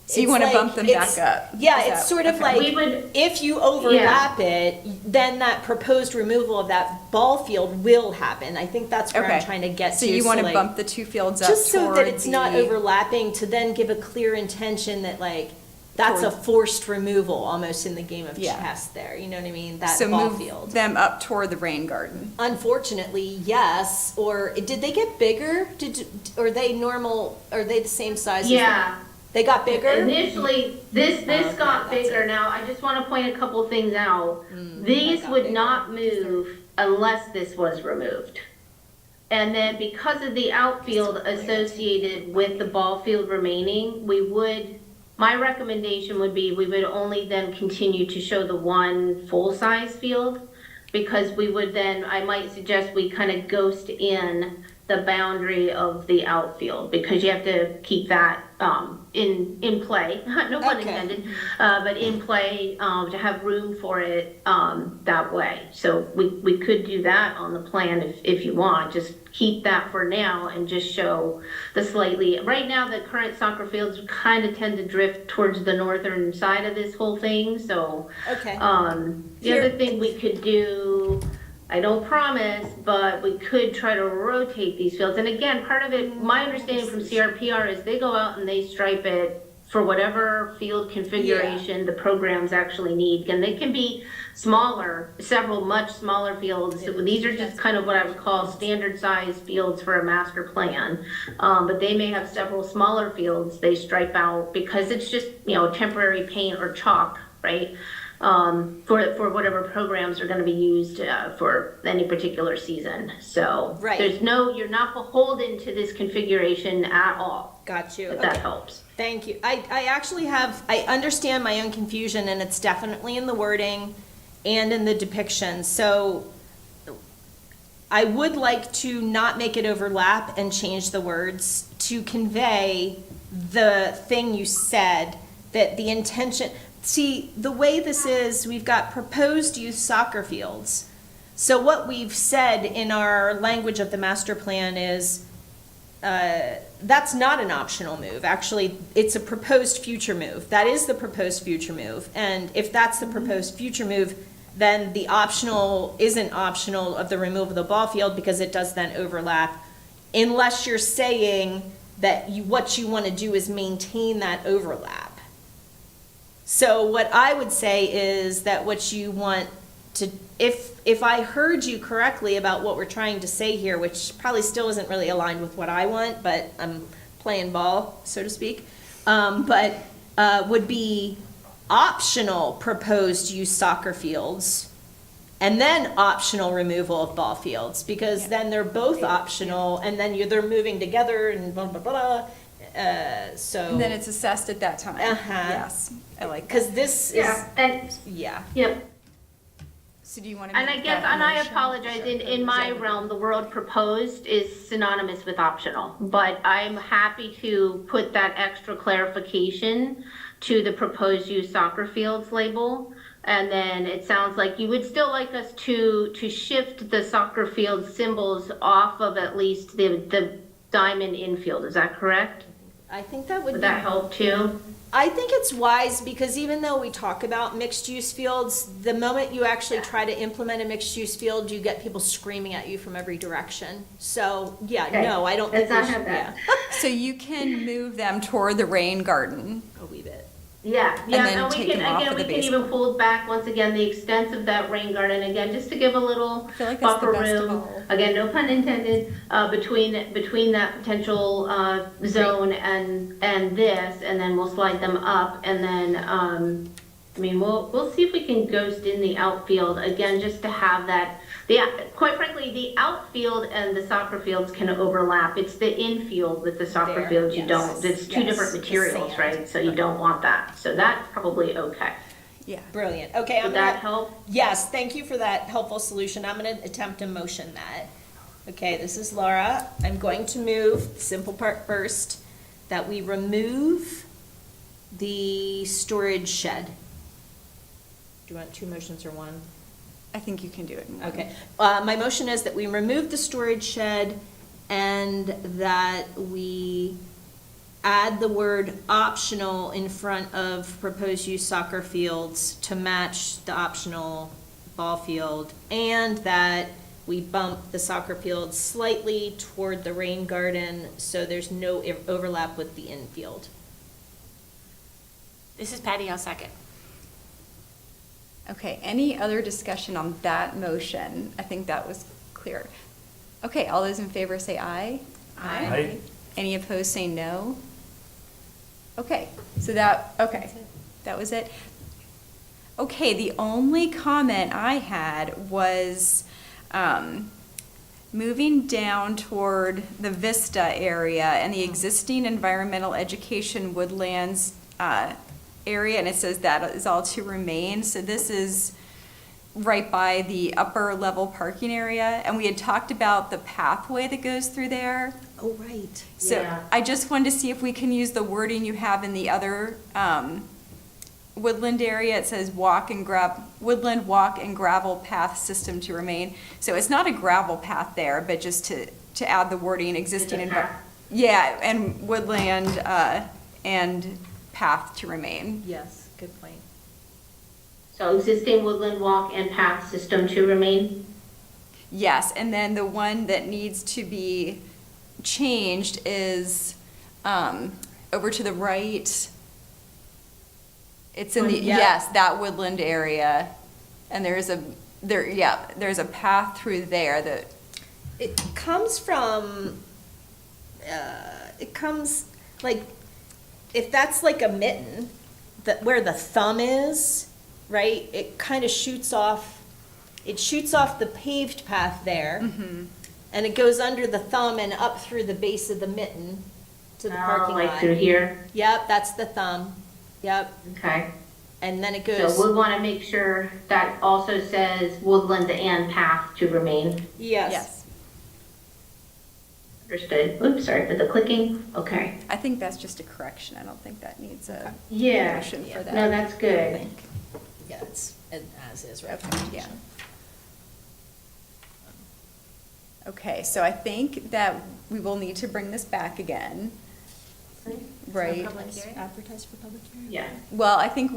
So you it's wanna like- bump them back it's- up? Yeah, Is it's that- sort of okay. like, We would- if you overlap it, then that proposed removal of that ball field will happen. I think that's where I'm Okay. trying to get to. So you want to like- bump the two fields up just so that toward it's not the- overlapping, to then give a clear intention that like, that's a Toward- forced removal, almost in the game of Yeah. chess there, you know what I mean? That So ball move field. them up toward the rain garden. Unfortunately, yes, or did they get bigger? Are they normal, are they the same size as the- Yeah. They got bigger? Initially, this Okay, got that's bigger. it. Now, I just want to point a couple things out. Mm, These that got would bigger. not move unless this was removed. And then because of the outfield associated with the ball field remaining, my recommendation would be we would only then continue to show the one full-size field, because we would then, I might suggest we kind of ghost in the boundary of the outfield, because you have to keep that in play, no pun Okay. intended, but in play, to have room for it that way. So we could do that on the plan if you want, just keep that for now and just show the slightly, right now the current soccer fields kind of tend to drift towards the northern side of this whole thing, so. Okay. The other thing we could do, I don't promise, but we could try to rotate these fields. And again, part of it, my understanding from CRPR is they go out and they stripe it for whatever field configuration the programs actually need. And they can be smaller, several much smaller fields. These are just kind of what I would call standard size fields for a master plan. But they may have several smaller fields they stripe out because it's just, temporary paint or chalk, right? For whatever programs are gonna be used, for any particular season. So Right. you're not beholden to this configuration at all. Got you. If that Okay. helps. Thank you. I actually I understand my own confusion, and it's definitely in the wording and in the depiction. So I would like to not make it overlap and change the words to convey the thing you said, that the intention, see, the way this is, we've got proposed youth soccer fields. So what we've said in our language of the master plan is, that's not an optional move. Actually, it's a proposed future move. That is the proposed future move. And if that's the proposed future move, then the optional isn't optional of the removal of the ball field, because it does then overlap, unless you're saying that what you want to do is maintain that overlap. So what I would say is that what you want to, if I heard you correctly about what we're trying to say here, which probably still isn't really aligned with what I want, but I'm playing ball, so to speak, would be optional proposed use soccer fields, and then optional removal of ball fields, because then they're both optional, and then they're moving together and blah, blah, blah. So. And then it's assessed at that time. Yes, I like that. Because this is, And, yeah. yep. So do you want to? And I guess, and I apologize, in my realm, the word proposed is synonymous with optional, but I'm happy to put that extra clarification to the proposed use soccer fields label. And then it sounds like you would still like us to shift the soccer field symbols off of at least the diamond infield, is that correct? I think that would Would be. that help too? I think it's wise, because even though we talk about mixed-use fields, the moment you actually try to implement a mixed-use field, you get people screaming at you from every direction. So, yeah, Okay. no, I don't think Let's we not should, have yeah. that. So you can move them toward the rain garden. A wee bit. Yeah, then and we take can, them off again, of we the can baseball. even fold back, once again, the extent of that rain garden, again, just to give a little I feel like that's the buffer best of room. all. Again, no pun intended, between that potential, zone and this, and then we'll slide them up, and then, we'll see if we can ghost in the outfield, again, just to have that. Quite frankly, the outfield and the soccer fields can overlap. It's the infield with the soccer There, fields you yes, don't. It's two yes, different the materials, sand. right? So you don't want that. So that's probably okay. Yeah. Brilliant. Okay, I'm Would that gonna, help? yes, thank you for that helpful solution. I'm gonna attempt to motion that. Okay, this is Laura. I'm going to move, the simple part first, that we remove the storage shed. Do you want two motions or one? I think you can do it. in one. Okay, my motion is that we remove the storage shed and that we add the word optional in front of proposed use soccer fields to match the optional ball field, and that we bump the soccer field slightly toward the rain garden so there's no overlap with the infield. This is Patty, I'll second. Okay, any other discussion on that motion? I think that was clear. Okay, all those in favor say aye. Aye. Any opposed say no. Okay, so that was it. Okay, the only comment I had was moving down toward the Vista area and the existing environmental education woodlands area, and it says that is all to remain. So this is right by the upper level parking area, and we had talked about the pathway that goes through there. Oh, right. So Yeah. I just wanted to see if we can use the wording you have in the other woodland area. It says woodland walk and gravel path system to remain. So it's not a gravel path there, but just to add the wording existing. It's a path. Yeah, and woodland and path to remain. Yes, good point. So existing woodland walk and path system to remain? Yes, and then the one that needs to be changed is over to the right. It's in the, Yeah. yes, that woodland area. And there's a path through there that, It comes from, it comes, like, if that's like a mitten, where the thumb is, right, it kind of shoots off the paved path there. And it goes under the thumb and up through the base of the mitten to the parking lot. Like through here? Yep, that's the thumb. Yep. Okay. And then it So goes, we want to make sure that also says woodland and path to remain. yes. Understood. Oops, sorry for the clicking. Okay. I think that's just a correction. I don't think that needs a Yeah. motion for that. No, that's I good. think. Yeah, it's an as-is Okay, representation. yeah. Okay, so I think that we will need to bring this back again, right? Advertise for public hearing? Yeah. Well, I think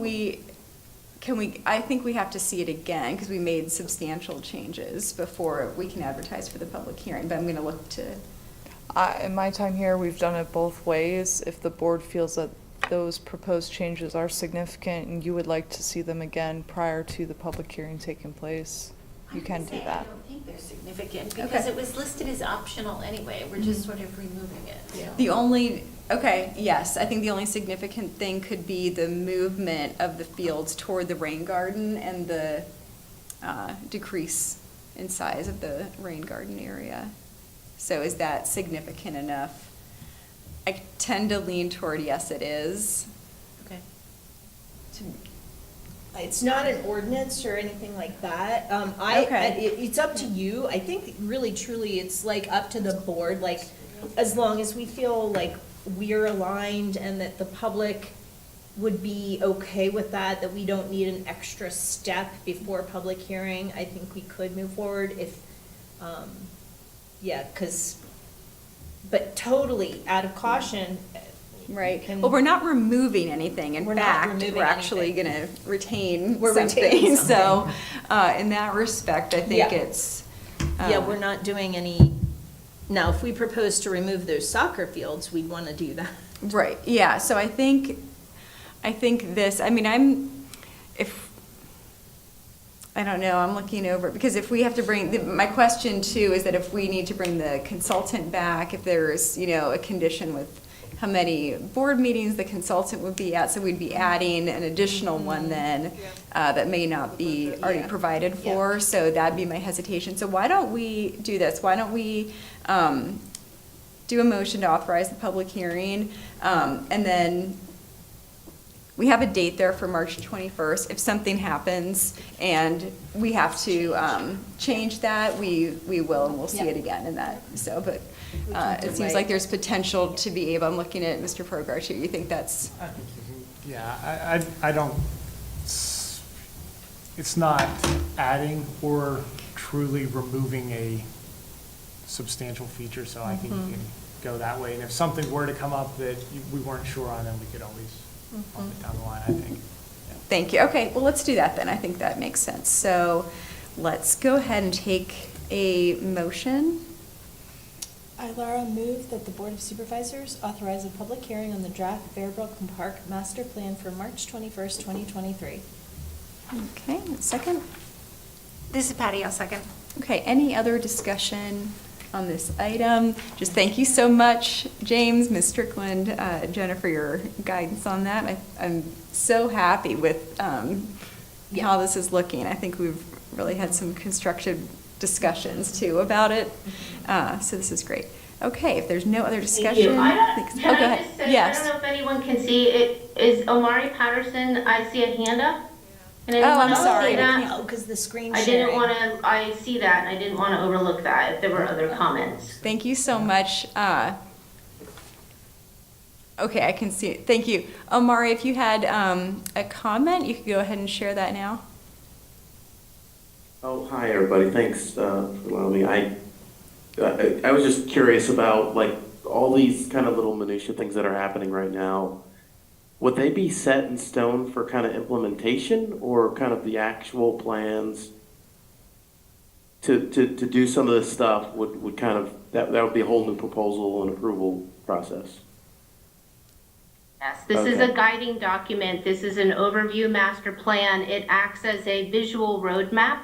I think we have to see it again because we made substantial changes before we can advertise for the public hearing, but I'm going to look to. In my time here, we've done it both ways. If the board feels that those proposed changes are significant and you would like to see them again prior to the public hearing taking place, you can do I that. don't think they're significant because it was listed as optional anyway. We're just sort of removing it. The only, okay, yes, I think the only significant thing could be the movement of the fields toward the rain garden and the decrease in size of the rain garden area. So is that significant enough? I tend to lean toward yes, it is. Okay. It's not an ordinance or anything like that. Okay. It's up to you. I think really truly it's like up to the board, like as long as we feel like we're aligned and that the public would be okay with that we don't need an extra step before public hearing, I think we could move forward if, but totally out of caution. Right. Can- Well, we're not removing anything. In We're not fact, removing we're actually anything. going to retain We're something. retaining So, in that respect, I think Yeah. it's. Yeah, we're not doing any, now, if we propose to remove those soccer fields, we'd want to do that. Right, yeah, so I think this, I mean, I don't know, I'm looking over, because if we have to my question too is that if we need to bring the consultant back, if there's, a condition with how many board meetings the consultant would be at, so we'd be adding an additional one then, that may not be already Yeah. provided for, so that'd be my hesitation. So why don't we do this? Why don't we, do a motion to authorize the public hearing, and then we have a date there for March 21st. If something happens and we have to change that, we will, and we'll see it again in that. So, but it seems like there's potential to be able, I'm looking at Mr. Progar here, you think that's, Yeah, I don't, it's not adding or truly removing a substantial feature, so I think you can go that way. And if something were to come up that we weren't sure on, then we could always bump it down the line, I think. thank you. Okay, well, let's do that then. I think that makes sense. So let's go ahead and take a motion. I, Laura, move that the Board of Supervisors authorize a public hearing on the draft Bearbrook Park Master Plan for March 21st, 2023. Okay, second. This is Patty, I'll second. Okay, any other discussion on this item? Just thank you so much, James, Ms. Strickland, Jennifer, your guidance on that. I'm so happy with how this is looking. I think we've really had some constructive discussions too about it. So this is great. Okay, if there's no other Thank discussion. you. thanks. Can Oh, go I ahead. just say, I Yes. don't know if anyone can see it. Is Omari Patterson, I see a hand up. Can Oh, anyone I'm else sorry. see that? Oh, because the screen I sharing. didn't want to, I see that, and I didn't want to overlook that if there were other comments. Thank you so much. Okay, I can see it. Thank you. Omari, if you had a comment, you could go ahead and share that now. Oh, hi, everybody. Thanks for allowing me. I was just curious about, like, all these kind of little minutia things that are happening right now. Would they be set in stone for kind of implementation or kind of the actual plans to do some of this stuff would kind of, that would be a whole new proposal and approval process. Yes, this is a Okay. guiding document. This is an overview master plan. It acts as a visual roadmap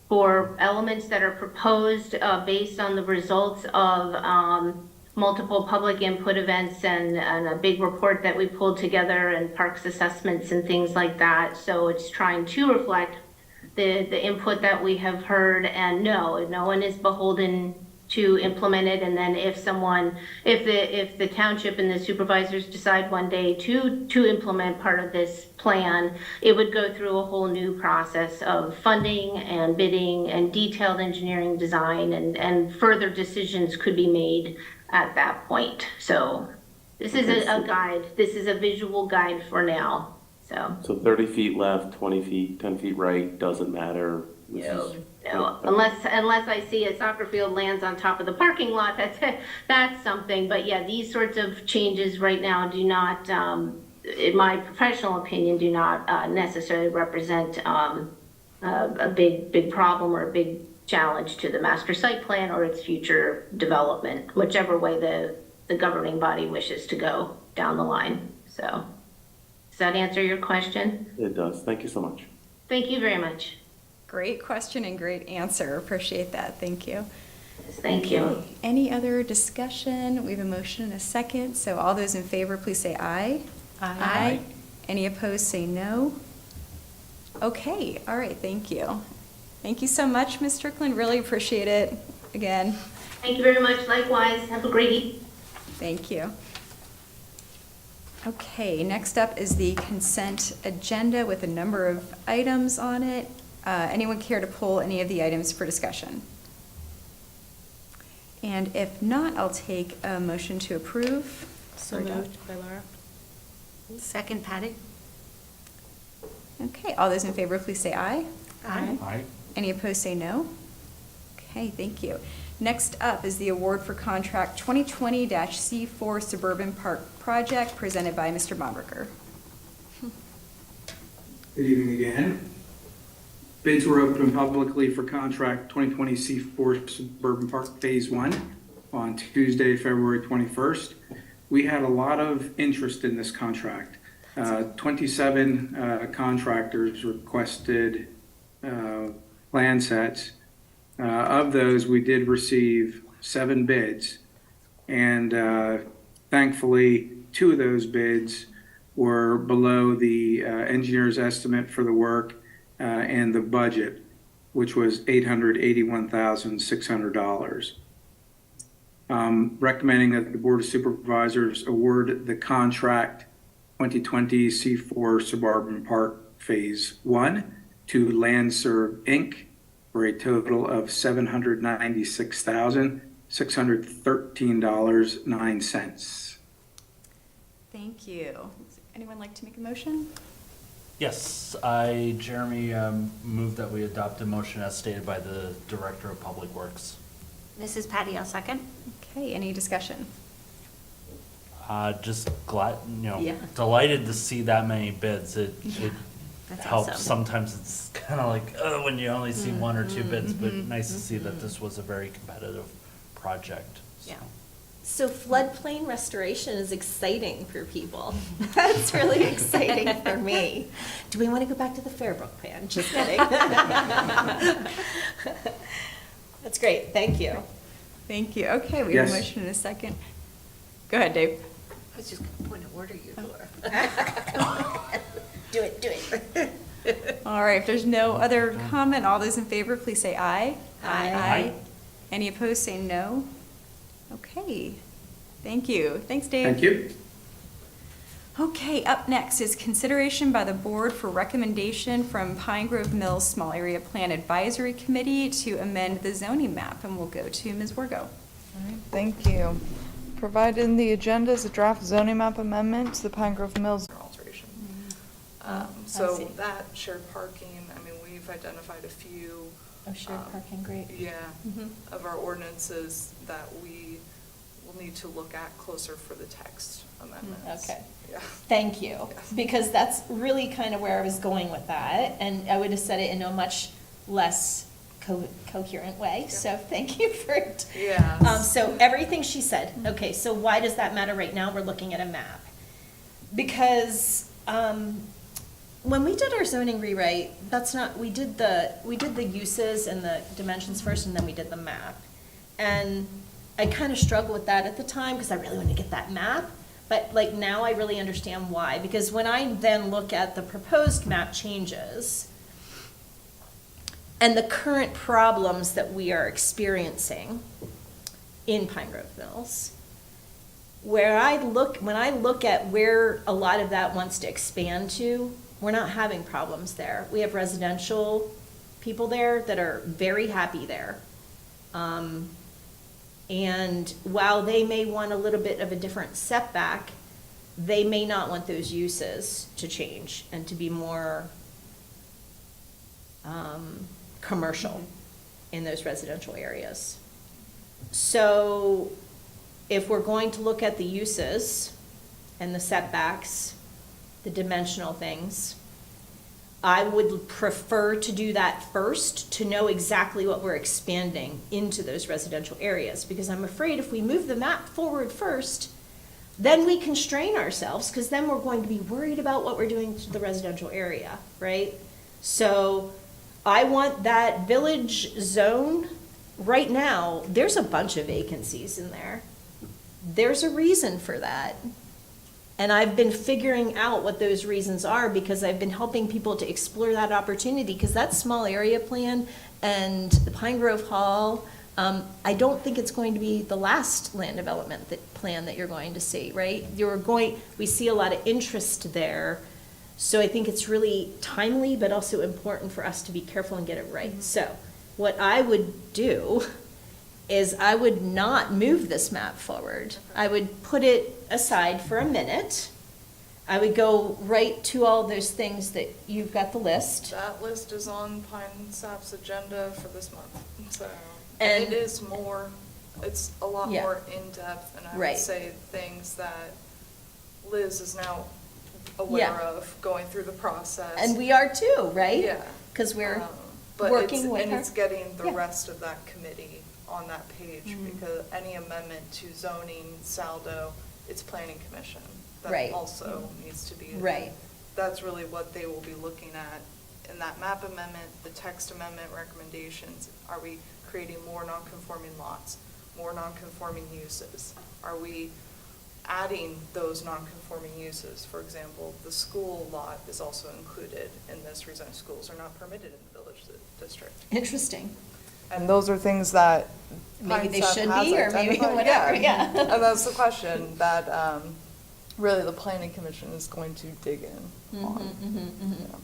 for elements that are proposed based on the results of multiple public input events and a big report that we pulled together and parks assessments and things like that. So it's trying to reflect the input that we have heard, and no one is beholden to implement it. And then if the township and the supervisors decide one day to implement part of this plan, it would go through a whole new process of funding and bidding and detailed engineering design, and further decisions could be made at that point. So this is a guide. This is a visual guide for now. So 30 feet left, 20 feet, 10 feet right, doesn't matter. No, unless I see a soccer field lands on top of the parking lot, that's something. But yeah, these sorts of changes right now do not, in my professional opinion, do not necessarily represent a big problem or a big challenge to the master site plan or its future development, whichever way the governing body wishes to go down the line. So, does that answer your question? It does. Thank you so much. Thank you very much. Great question and great answer. Appreciate that. Thank you. Thank you. Okay. Any other discussion? We have a motion and a second. So all those in favor, please say aye. Aye. Any opposed, say no. Okay, all right, thank you. Thank you so much, Ms. Strickland. Really appreciate it. Again, Thank you very much. Likewise. Have a great evening. thank you. Okay, next up is the consent agenda with a number of items on it. Anyone care to pull any of the items for discussion? And if not, I'll take a motion to approve. So moved by Laura. Second, Patty. Okay, all those in favor, please say aye. Aye. Aye. Any opposed, say no. Okay, thank you. Next up is the award for contract 2020-C4 Suburban Park Project presented by Mr. Bonricker. Good evening again. Bids were open publicly for contract 2020 C4 Suburban Park Phase 1 on Tuesday, February 21st. We had a lot of interest in this contract. 27 contractors requested plan sets. Of those, we did receive 7 bids, and thankfully, 2 of those bids were below the engineer's estimate for the work and the budget, which was $881,600. Recommending that the Board of Supervisors award the contract 2020 C4 Suburban Park Phase 1 to LandServ Inc. for a total of $796,613.09. Thank you. Does anyone like to make a motion? Yes, Jeremy, move that we adopt a motion as stated by the Director of Public Works. This is Patty, I'll second. Okay, any discussion? Just glad, Yeah. delighted to see that many bids. It That's helps. awesome. Sometimes it's kind of like, when you only see 1 or 2 bids, but nice to see that this was a very competitive project. so. Yeah. So floodplain restoration is exciting for people. That's really exciting for me. Do we want to go back to the Fairbrook plan? Just kidding. That's great, thank you. Thank you. Okay, we have a Yes. motion and a second. Go ahead, Dave. I was just going to point of order you for. Do it, do it. All right, if there's no other comment, all those in favor, please say aye. Aye. Any opposed, say no. Okay, thank you. Thanks, Dave. Thank you. Okay, up next is consideration by the board for recommendation from Pine Grove Mills Small Area Plan Advisory Committee to amend the zoning map, and we'll go to Ms. Wargo. All right, thank you. Provided in the agenda is a draft zoning map amendment to the Pine Grove Mills alteration. I So see. that shared parking, I mean, we've identified a few. Oh, shared parking, great. Yeah, Mhm. of our ordinances that we will need to look at closer for the text amendments. Okay. Yeah. Thank you, Yes. because that's really kind of where I was going with that, and I would have said it in a much less coherent way, so thank you for it. Yes. So everything she said, okay, so why does that matter right now? We're looking at a map. Because, when we did our zoning rewrite, we did the uses and the dimensions first, and then we did the map. And I kind of struggled with that at the time, because I really wanted to get that map. But like now I really understand why, because when I then look at the proposed map changes and the current problems that we are experiencing in Pine Grove Mills, when I look at where a lot of that wants to expand to, we're not having problems there. We have residential people there that are very happy there. And while they may want a little bit of a different setback, they may not want those uses to change and to be more commercial in those residential areas. So if we're going to look at the uses and the setbacks, the dimensional things, I would prefer to do that first, to know exactly what we're expanding into those residential areas, because I'm afraid if we move the map forward first, then we constrain ourselves, because then we're going to be worried about what we're doing to the residential area, right? So I want that village zone. Right now, there's a bunch of vacancies in there. There's a reason for that. And I've been figuring out what those reasons are, because I've been helping people to explore that opportunity, because that small area plan and the Pine Grove Hall, I don't think it's going to be the last land development plan that you're going to see, right? We see a lot of interest there. So I think it's really timely, but also important for us to be careful and get it right. So what I would do is I would not move this map forward. I would put it aside for a minute. I would go right to all those things that you've got the list. That list is on Pine Sap's agenda for this month, so. And- it is more, it's a lot Yeah. more in-depth, and I Right. would say things that Liz is now aware Yeah. of, going through the process. And we are too, right? Yeah. Because we're But working with her. And it's getting the Yeah. rest of that committee on that page, Mhm. because any amendment to zoning, saldo, it's planning commission. Right. That also needs to be. Right. That's really what they will be looking at in that map amendment, the text amendment recommendations. Are we creating more non-conforming lots, more non-conforming uses? Are we adding those non-conforming uses? For example, the school lot is also included in this rezoned. Schools are not permitted in the village district. Interesting. And those are things that. Maybe they Pine Sap should has be, or maybe identified. whatever, yeah. And that's the question that really the planning commission is going to dig in on. Yeah.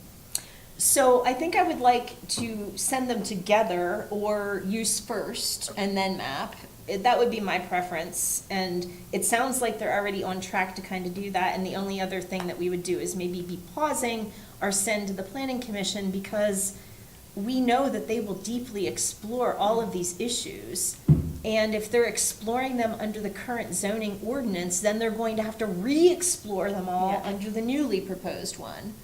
So I think I would like to send them together, or use first and then map. That would be my preference, and it sounds like they're already on track to kind of do that, and the only other thing that we would do is maybe be pausing or send to the planning commission, because we know that they will deeply explore all of these issues. And if they're exploring them under the current zoning ordinance, then they're going to have to re-explore them all Yeah. under the newly proposed one,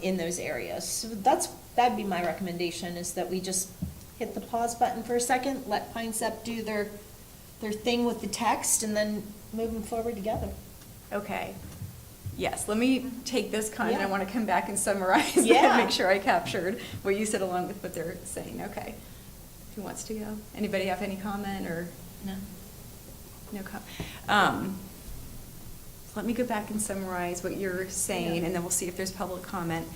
in those areas. So that'd be my recommendation, is that we just hit the pause button for a second, let Pine Sap do their thing with the text, and then move them forward together. Okay. Yes, let me take this comment. I Yeah. want to come back and summarize Yeah. and make sure I captured what you said along with what they're saying. Okay. Who wants to go? Anybody have any comment or? No. No comment. Let me go back and summarize what you're saying, and then we'll see if there's public comment.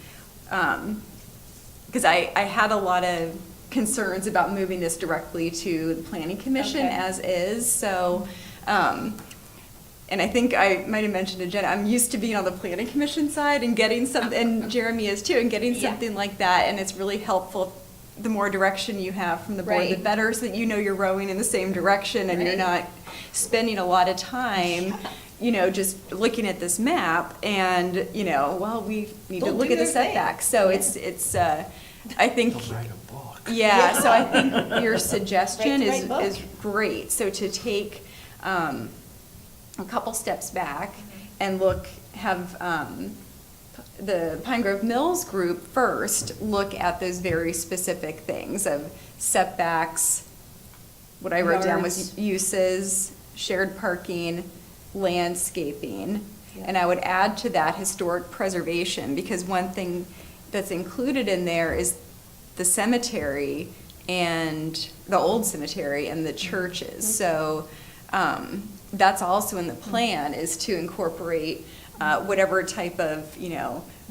Because I had a lot of concerns about moving this directly to the planning commission Okay. as is, so, and I think I might have mentioned to Jen, I'm used to being on the planning commission side and getting some, and Jeremy is too, and getting Yeah. something like that, and it's really helpful. The more direction you have from the board, the Right. better, so that you know you're rowing in the same direction, and you're Right. not spending a lot of time, just looking at this map, and, well, we need to They'll look do at the their thing. setbacks, so Yeah. it's, I think. They'll write a book. Yeah, Yeah. so I think your suggestion Write the right is book. great. So to take a couple steps back Mm-hmm. and look, have the Pine Grove Mills group first look at those very specific things of setbacks. What I wrote down was Yards. uses, shared parking, landscaping. And I would add to that historic preservation, because one thing that's included in there is the cemetery and the old cemetery and the churches. So that's also in the plan, is to incorporate whatever type of,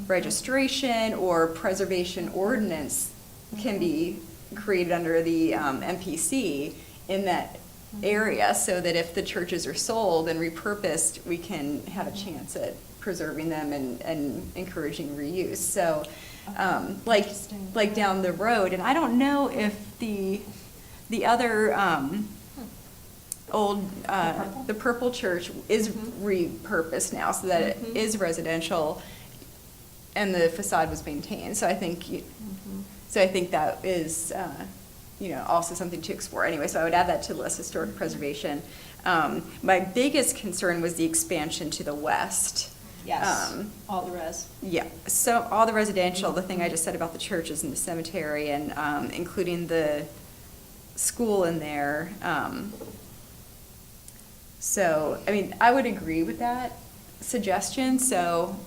registration or preservation ordinance can be created under the MPC in that area, so that if the churches are sold and repurposed, we can have a chance at preserving them and encouraging reuse. So, like down the road, and I don't know if the other old, the Purple Church is repurposed now, so that it is residential, and the facade was maintained. So I think, that is, also something to explore. Anyway, so I would add that to the list, historic preservation. My biggest concern was the expansion to the west. Yes, all the res. Yeah, so all the residential, the thing I just said about the churches and the cemetery, and including the school in there. So, I would agree with that suggestion, so.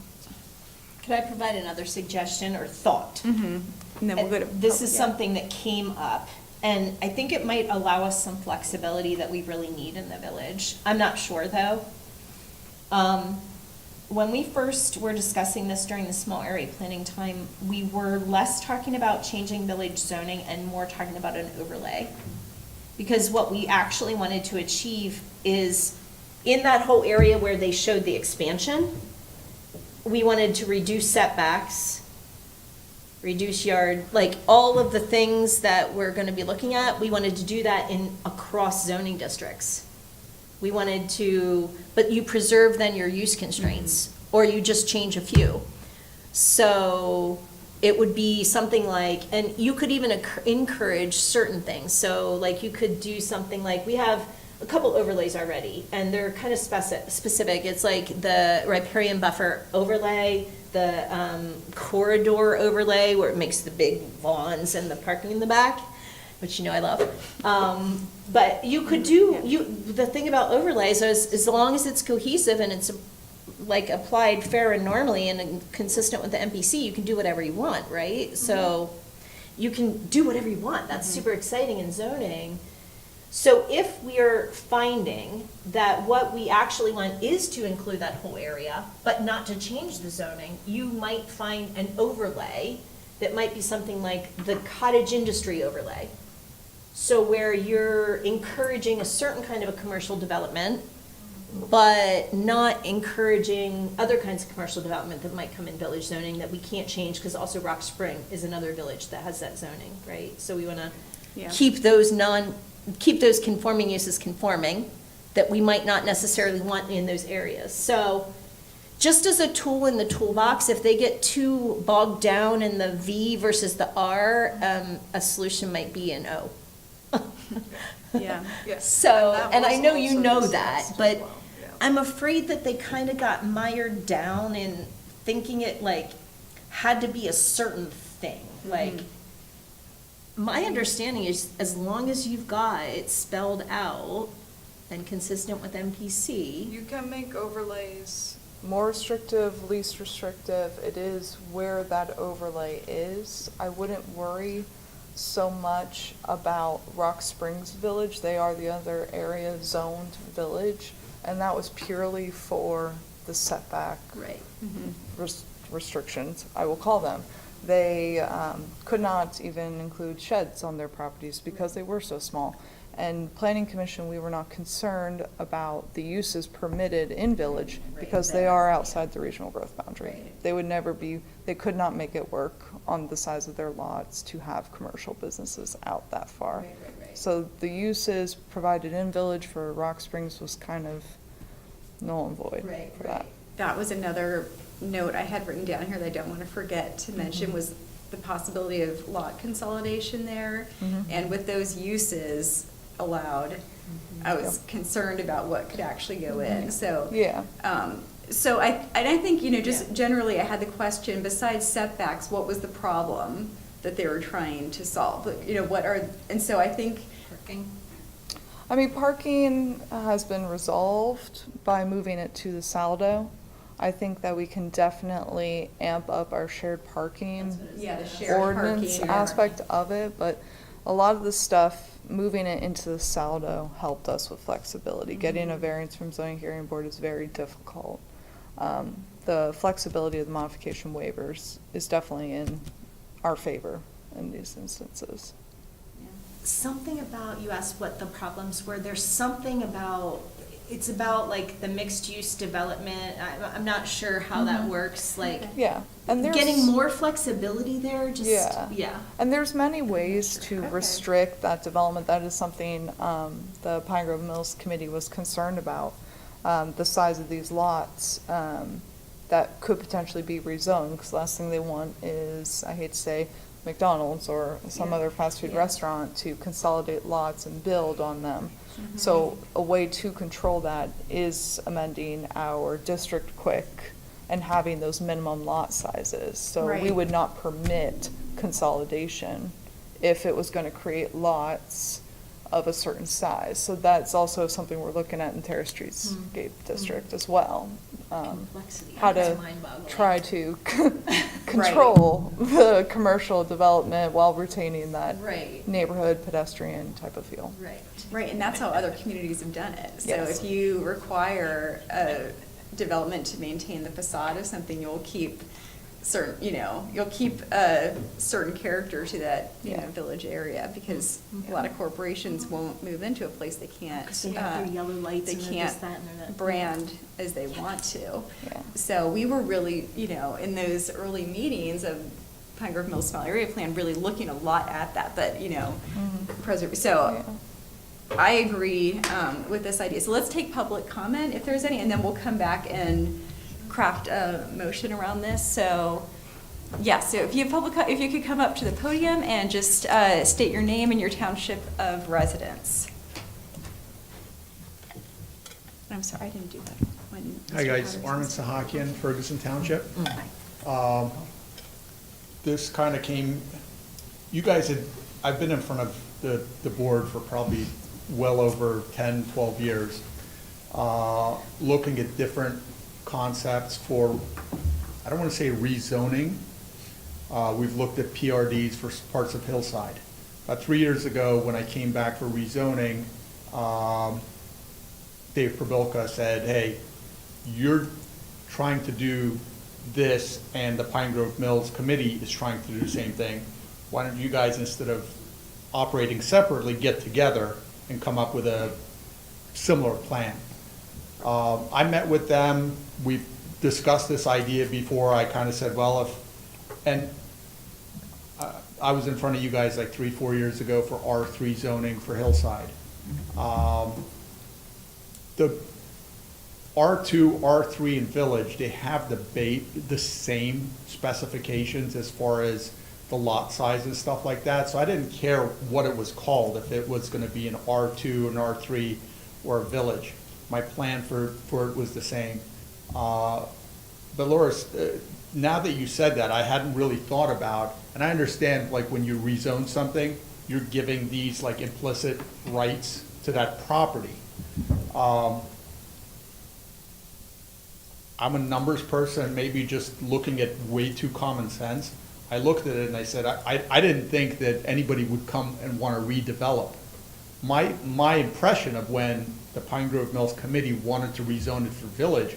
Could I provide another suggestion or thought? And then we'll go to. This is something that came up, and I think it might allow us some flexibility that we really need in the village. I'm not sure, though. When we first were discussing this during the small area planning time, we were less talking about changing village zoning and more talking about an overlay. Because what we actually wanted to achieve is, in that whole area where they showed the expansion, we wanted to reduce setbacks, reduce yard, like all of the things that we're gonna be looking at, we wanted to do that across zoning districts. We wanted to, but you preserve then your use constraints, or you just change a few. So it would be something like, and you could even encourage certain things. So like you could do something like, we have a couple overlays already, and they're kind of specific. It's like the riparian buffer overlay, the corridor overlay, where it makes the big lawns and the parking in the back, which I love. But you could do, the thing about overlays is, as long as it's cohesive and it's like applied fair and normally and consistent with the MPC, you can do whatever you want, right? So you can do whatever you want. That's super exciting in zoning. So if we are finding that what we actually want is to include that whole area, but not to change the zoning, you might find an overlay that might be something like the cottage industry overlay. So where you're encouraging a certain kind of a commercial development, but not encouraging other kinds of commercial development that might come in village zoning that we can't change, because also Rock Spring is another village that has that zoning, right? So we want to keep those conforming uses conforming that we might not necessarily want in those areas. So just as a tool in the toolbox, if they get too bogged down in the V versus the R, a solution might be an O. Yeah. So, and I know you know discussed that, as but well, yeah. I'm afraid that they kind of got mired down in thinking it like had to be a certain thing. Like, my understanding is, as long as you've got it spelled out and consistent with MPC. You can make overlays more restrictive, least restrictive. It is where that overlay is. I wouldn't worry so much about Rock Springs Village. They are the other area zoned village, and that was purely for the setback Right. restrictions, I will call them. They could not even include sheds on their properties because they were so small. And Planning Commission, we were not concerned about the uses permitted in village because they are outside the regional growth boundary. They would never be, they could not make it work on the size of their lots to have commercial businesses out that far. So the uses provided in village for Rock Springs was kind of null and void for that. That was another note I had written down here that I don't want to forget to mention, was the possibility of lot consolidation there. And with those uses allowed, I was concerned about what could actually go in. So, Yeah. So I think, just generally, I had the question, besides setbacks, what was the problem that they were trying to solve? And so I think. Parking. I mean, parking has been resolved by moving it to the Saldo. I think that we can definitely amp up our shared parking Yeah, the shared ordinance parking. aspect of it, but a lot of the stuff, moving it into the Saldo helped us with flexibility. Getting a variance from zoning hearing board is very difficult. The flexibility of the modification waivers is definitely in our favor in these instances. Something about, you asked what the problems were, there's something about, it's about like the mixed-use development, I'm not sure how that works, like. Yeah, and there's. Getting more flexibility there, just, Yeah. yeah. And there's many ways to Okay. restrict that development. That is something the Pine Grove Mills Committee was concerned about, the size of these lots that could potentially be rezoned, because the last thing they want is, I hate to say, McDonald's or some other fast food restaurant to consolidate lots and build on them. So a way to control that is amending our district quick and having those minimum lot sizes. So we Right. would not permit consolidation if it was going to create lots of a certain size. So that's also something we're looking at in Terrace Streetscape District as well. Complexity. How That's to mind-boggling. try to control the commercial development while retaining that Right. neighborhood pedestrian type of feel. Right, and that's how other communities have done it. So Yes. if you require a development to maintain the facade of something, you'll keep a certain character to that, village area, because a lot of corporations won't move into a place they can't. Because they have their yellow lights They and they're can't this, that, and they're that. brand as they want to. Yeah. So we were really, in those early meetings of Pine Grove Mills Small Area Plan, really looking a lot at that, but, so I agree with this idea. So let's take public comment if there's any, and then we'll come back and craft a motion around this. So, so if you have if you could come up to the podium and just state your name and your township of residence. I'm sorry, I didn't do that. when Hi Mr. guys, Powers Armin was- Sahakian, Ferguson Township. Hi. This kind of came, you guys had, I've been in front of the board for probably well over 10, 12 years, looking at different concepts for, I don't want to say rezoning. We've looked at PRDs for parts of Hillside. About 3 years ago, when I came back for rezoning, Dave Probilka said, hey, you're trying to do this, and the Pine Grove Mills Committee is trying to do the same thing. Why don't you guys, instead of operating separately, get together and come up with a similar plan? I met with them. We've discussed this idea before. I kind of said, well, I was in front of you guys like 3-4 years ago for R3 zoning for Hillside. The R2, R3, and Village, they have the same specifications as far as the lot size and stuff like that. So I didn't care what it was called, if it was going to be an R2, an R3, or a Village. My plan for it was the same. But Loris, now that you said that, I hadn't really thought about, and I understand, like, when you rezone something, you're giving these like implicit rights to that property. I'm a numbers person, maybe just looking at way too common sense. I looked at it and I said, I didn't think that anybody would come and want to redevelop. My impression of when the Pine Grove Mills Committee wanted to rezone it for Village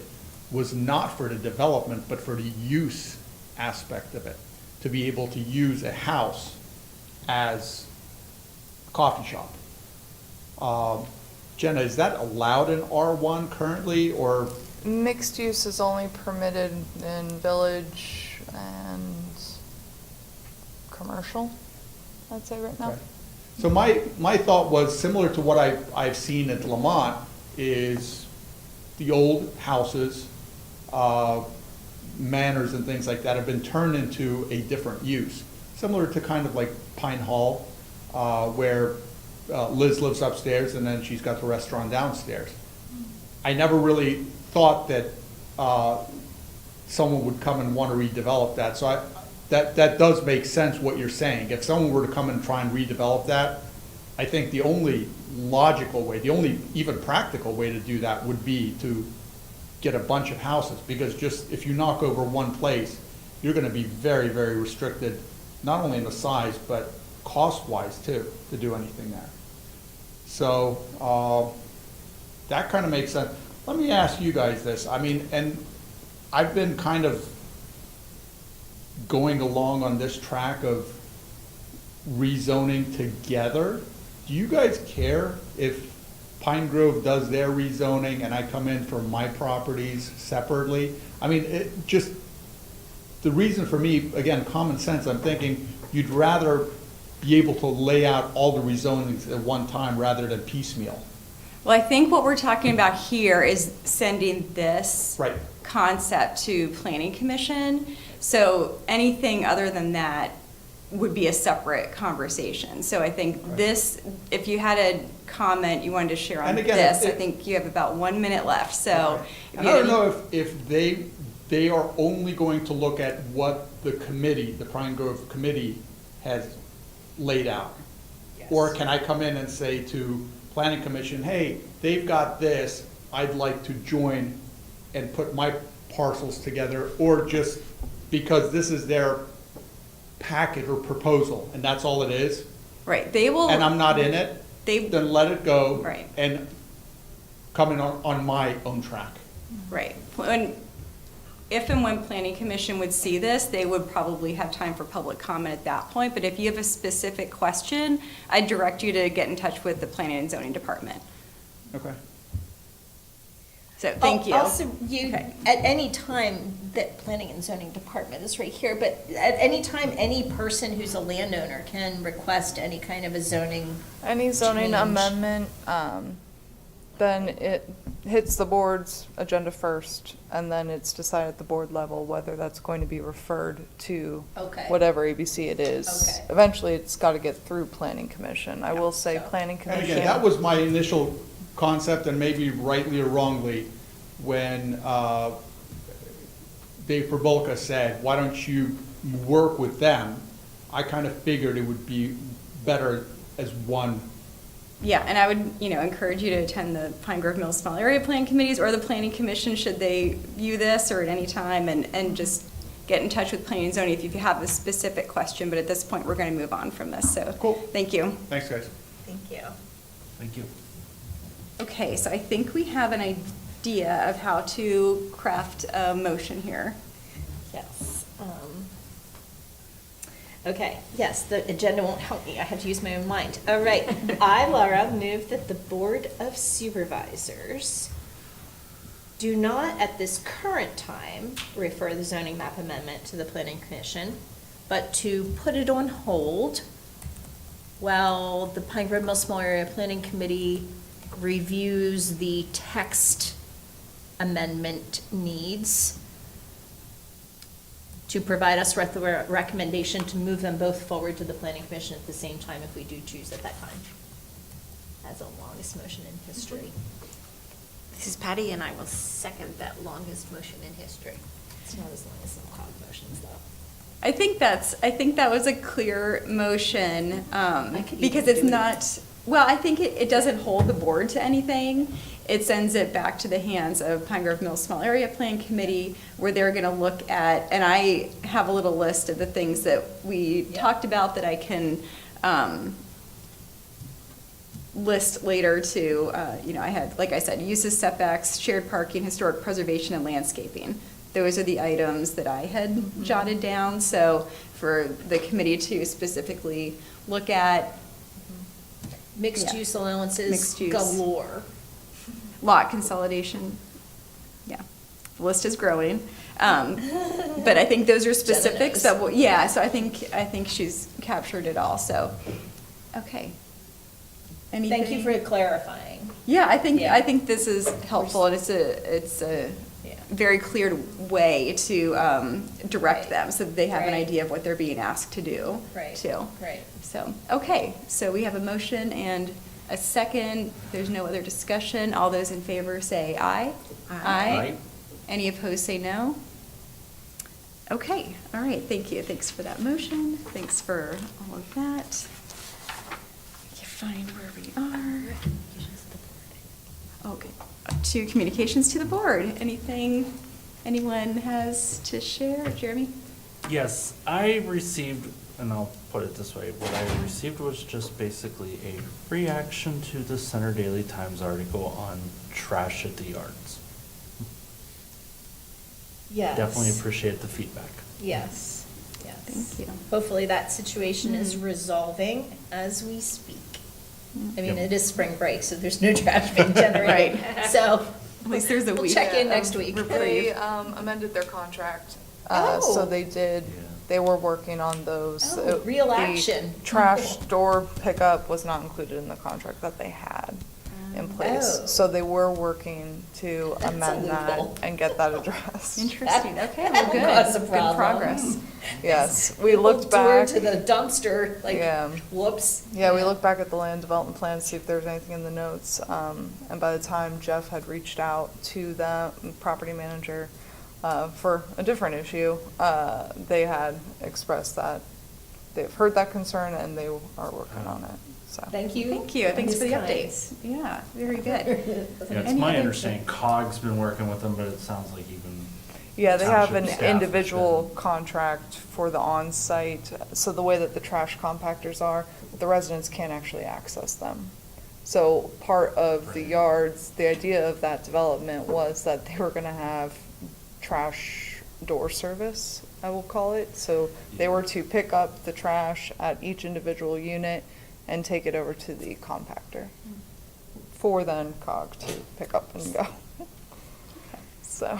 was not for the development, but for the use aspect of it, to be able to use a house as a coffee shop. Jenna, is that allowed in R1 currently, or? Mixed use is only permitted in Village and commercial, I'd say right now. Okay. So my thought was similar to what I've seen at Lamont, is the old houses, manors and things like that have been turned into a different use. Similar to kind of like Pine Hall, where Liz lives upstairs and then she's got the restaurant downstairs. I never really thought that someone would come and want to redevelop that. So that does make sense what you're saying. If someone were to come and try and redevelop that, I think the only logical way, the only even practical way to do that would be to get a bunch of houses, because just if you knock over one place, you're going to be very, very restricted, not only in the size, but cost-wise too, to do anything there. So that kind of makes sense. Let me ask you guys this. I mean, and I've been kind of going along on this track of rezoning together. Do you guys care if Pine Grove does their rezoning and I come in for my properties separately? I mean, it just, the reason for me, again, common sense, I'm thinking you'd rather be able to lay out all the rezonings at one time rather than piecemeal. Well, I think what we're talking about here is sending this Right. concept to Planning Commission. So anything other than that would be a separate conversation. So I think this, if you had a comment you wanted to share on And again, this, I think you have about 1 minute left, so. if And you I had don't any- know if they are only going to look at what the committee, the Pine Grove Committee has laid out. Or can I come in and say to Planning Commission, hey, they've got this, I'd like to join and put my parcels together, or just because this is their packet or proposal, and that's all it is, Right, they will. and I'm not in it, then let it go. Right. And come in on my own track. Right. If and when Planning Commission would see this, they would probably have time for public comment at that point. But if you have a specific question, I'd direct you to get in touch with the Planning and Zoning Department. Okay. So, thank you. Also, Okay. at any time, that Planning and Zoning Department is right here, but at any time, any person who's a landowner can request any kind of a zoning. Any zoning change. amendment, then it hits the board's agenda first, and then it's decided at the board level whether that's going to be referred to Okay. whatever ABC it is. Okay. Eventually, it's got to get through Planning Commission. I will say Planning And Commission. again, that was my initial concept, and maybe rightly or wrongly, when Dave Probolka said, why don't you work with them? I kind of figured it would be better as one. Yeah, and I would, encourage you to attend the Pine Grove Mills Small Area Plan Committees or the Planning Commission should they view this or at any time, and just get in touch with Planning and Zoning if you have a specific question. But at this point, we're going to move on from this, so. Cool. Thank you. Thanks, guys. Thank you. Thank you. Okay, so I think we have an idea of how to craft a motion here. Yes. Okay, yes, the agenda won't help me. I have to use my own mind. All right. I, Laura, move that the Board of Supervisors do not, at this current time, refer the zoning map amendment to the Planning Commission, but to put it on hold while the Pine Grove Mill Small Area Planning Committee reviews the text amendment needs, to provide us with a recommendation to move them both forward to the Planning Commission at the same time if we do choose at that time. That's the longest motion in history. This is Patty, and I will second that longest motion in history. It's not as long as some COG motions, though. I think that was a clear motion, could because even it's do it. not, well, I think it doesn't hold the board to anything. It sends it back to the hands of Pine Grove Mills Small Area Plan Committee, where they're gonna look at, and I have a little list of the things that we talked about that I can, list later to, I had, like I said, uses, setbacks, shared parking, historic preservation, and landscaping. Those are the items that I had jotted down, so for the committee to specifically look at. Mixed-use allowances Mixed use. galore. Lot consolidation, yeah, the list is growing. But I think those are specifics that, so I think she's captured it all, so, okay. Anything? Thank you for clarifying. Yeah, I think Yeah. this is helpful, and it's a Yeah. very clear way to direct Right. them, so that they have an Right. idea of what they're being asked to do, Right. too. Right. So, okay, so we have a motion and a second. There's no other discussion. All those in favor say aye. Aye. Any opposed, say no. Okay, all right, thank you. Thanks for that motion. Thanks for all of that. Can you find where we are? Okay, to communications to the board. Anything anyone has to share? Jeremy? Yes, I received, and I'll put it this way, what I received was just basically a reaction to the Center Daily Times article on trash at the yards. Yes. Definitely appreciate the feedback. Yes, yes. Thank you. Hopefully that situation is Mhm. resolving as we speak. I mean, Yep. it is spring break, so there's no trash being generated. Right. So At least there's a we'll week. check in next week. They amended their contract, Oh. so they did, Yeah. they were working on those. Oh, real The action. Trash Cool. door pickup was not included in the contract that they had in place. Oh. So they were working to That's a amend that loophole. and get that addressed. Interesting, okay, well, That good. was a Good problem. progress. Yes, we looked Door back. to the dumpster, like, Yeah. whoops. Yeah, we looked back at the land development plan to see if there was anything in the notes. And by the time Jeff had reached out to the property manager for a different issue, they had expressed that they've heard that concern and they are working on it, so. Thank you. Thank you, thanks for the Ms. updates. Yeah, very good. Yeah, it's Any my other- understanding COG's been working with them, but it sounds like even. Yeah, they have an township staff has individual been- contract for the on-site, so the way that the trash compactors are, the residents can't actually access them. So part of the Right. yards, the idea of that development was that they were gonna have trash door service, I will call it. So they were to pick up the trash at each individual unit and take it over to the compactor for then COG to pick up and go. So,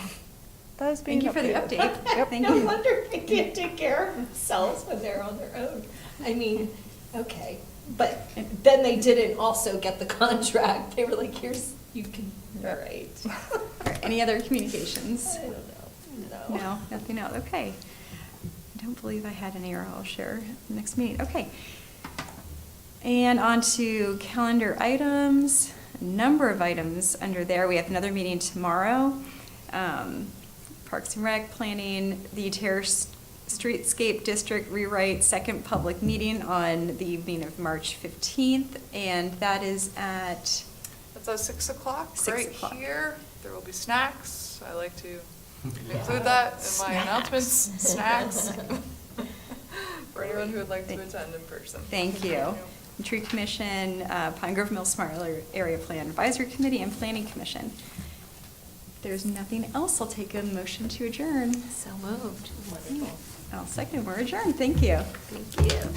that is being Thank you for the updated. update. Yep. Thank No you. wonder they can't take care of themselves when they're on their own. I mean, okay, but then they didn't also get the contract. They were like, here's, you can, all right. All right, any other communications? I don't know, no. No, nothing else, okay. I don't believe I had any, or I'll share next meeting, okay. And on to calendar items, a number of items under there. We have another meeting tomorrow. Parks and Rec planning, the Terrace Streetscape District rewrite, second public meeting on the evening of March 15th, and that is at, It's at 6 o'clock, 6 right o'clock. here. There will be snacks. I like to include that in my announcements, snacks. For anyone who would like to attend in person. thank you. Tree Commission, Pine Grove Mill Smart Area Plan Advisory Committee, and Planning Commission. If there's nothing else, I'll take a motion to adjourn. So moved. Wonderful. I'll second, we're adjourned, thank you. Thank you.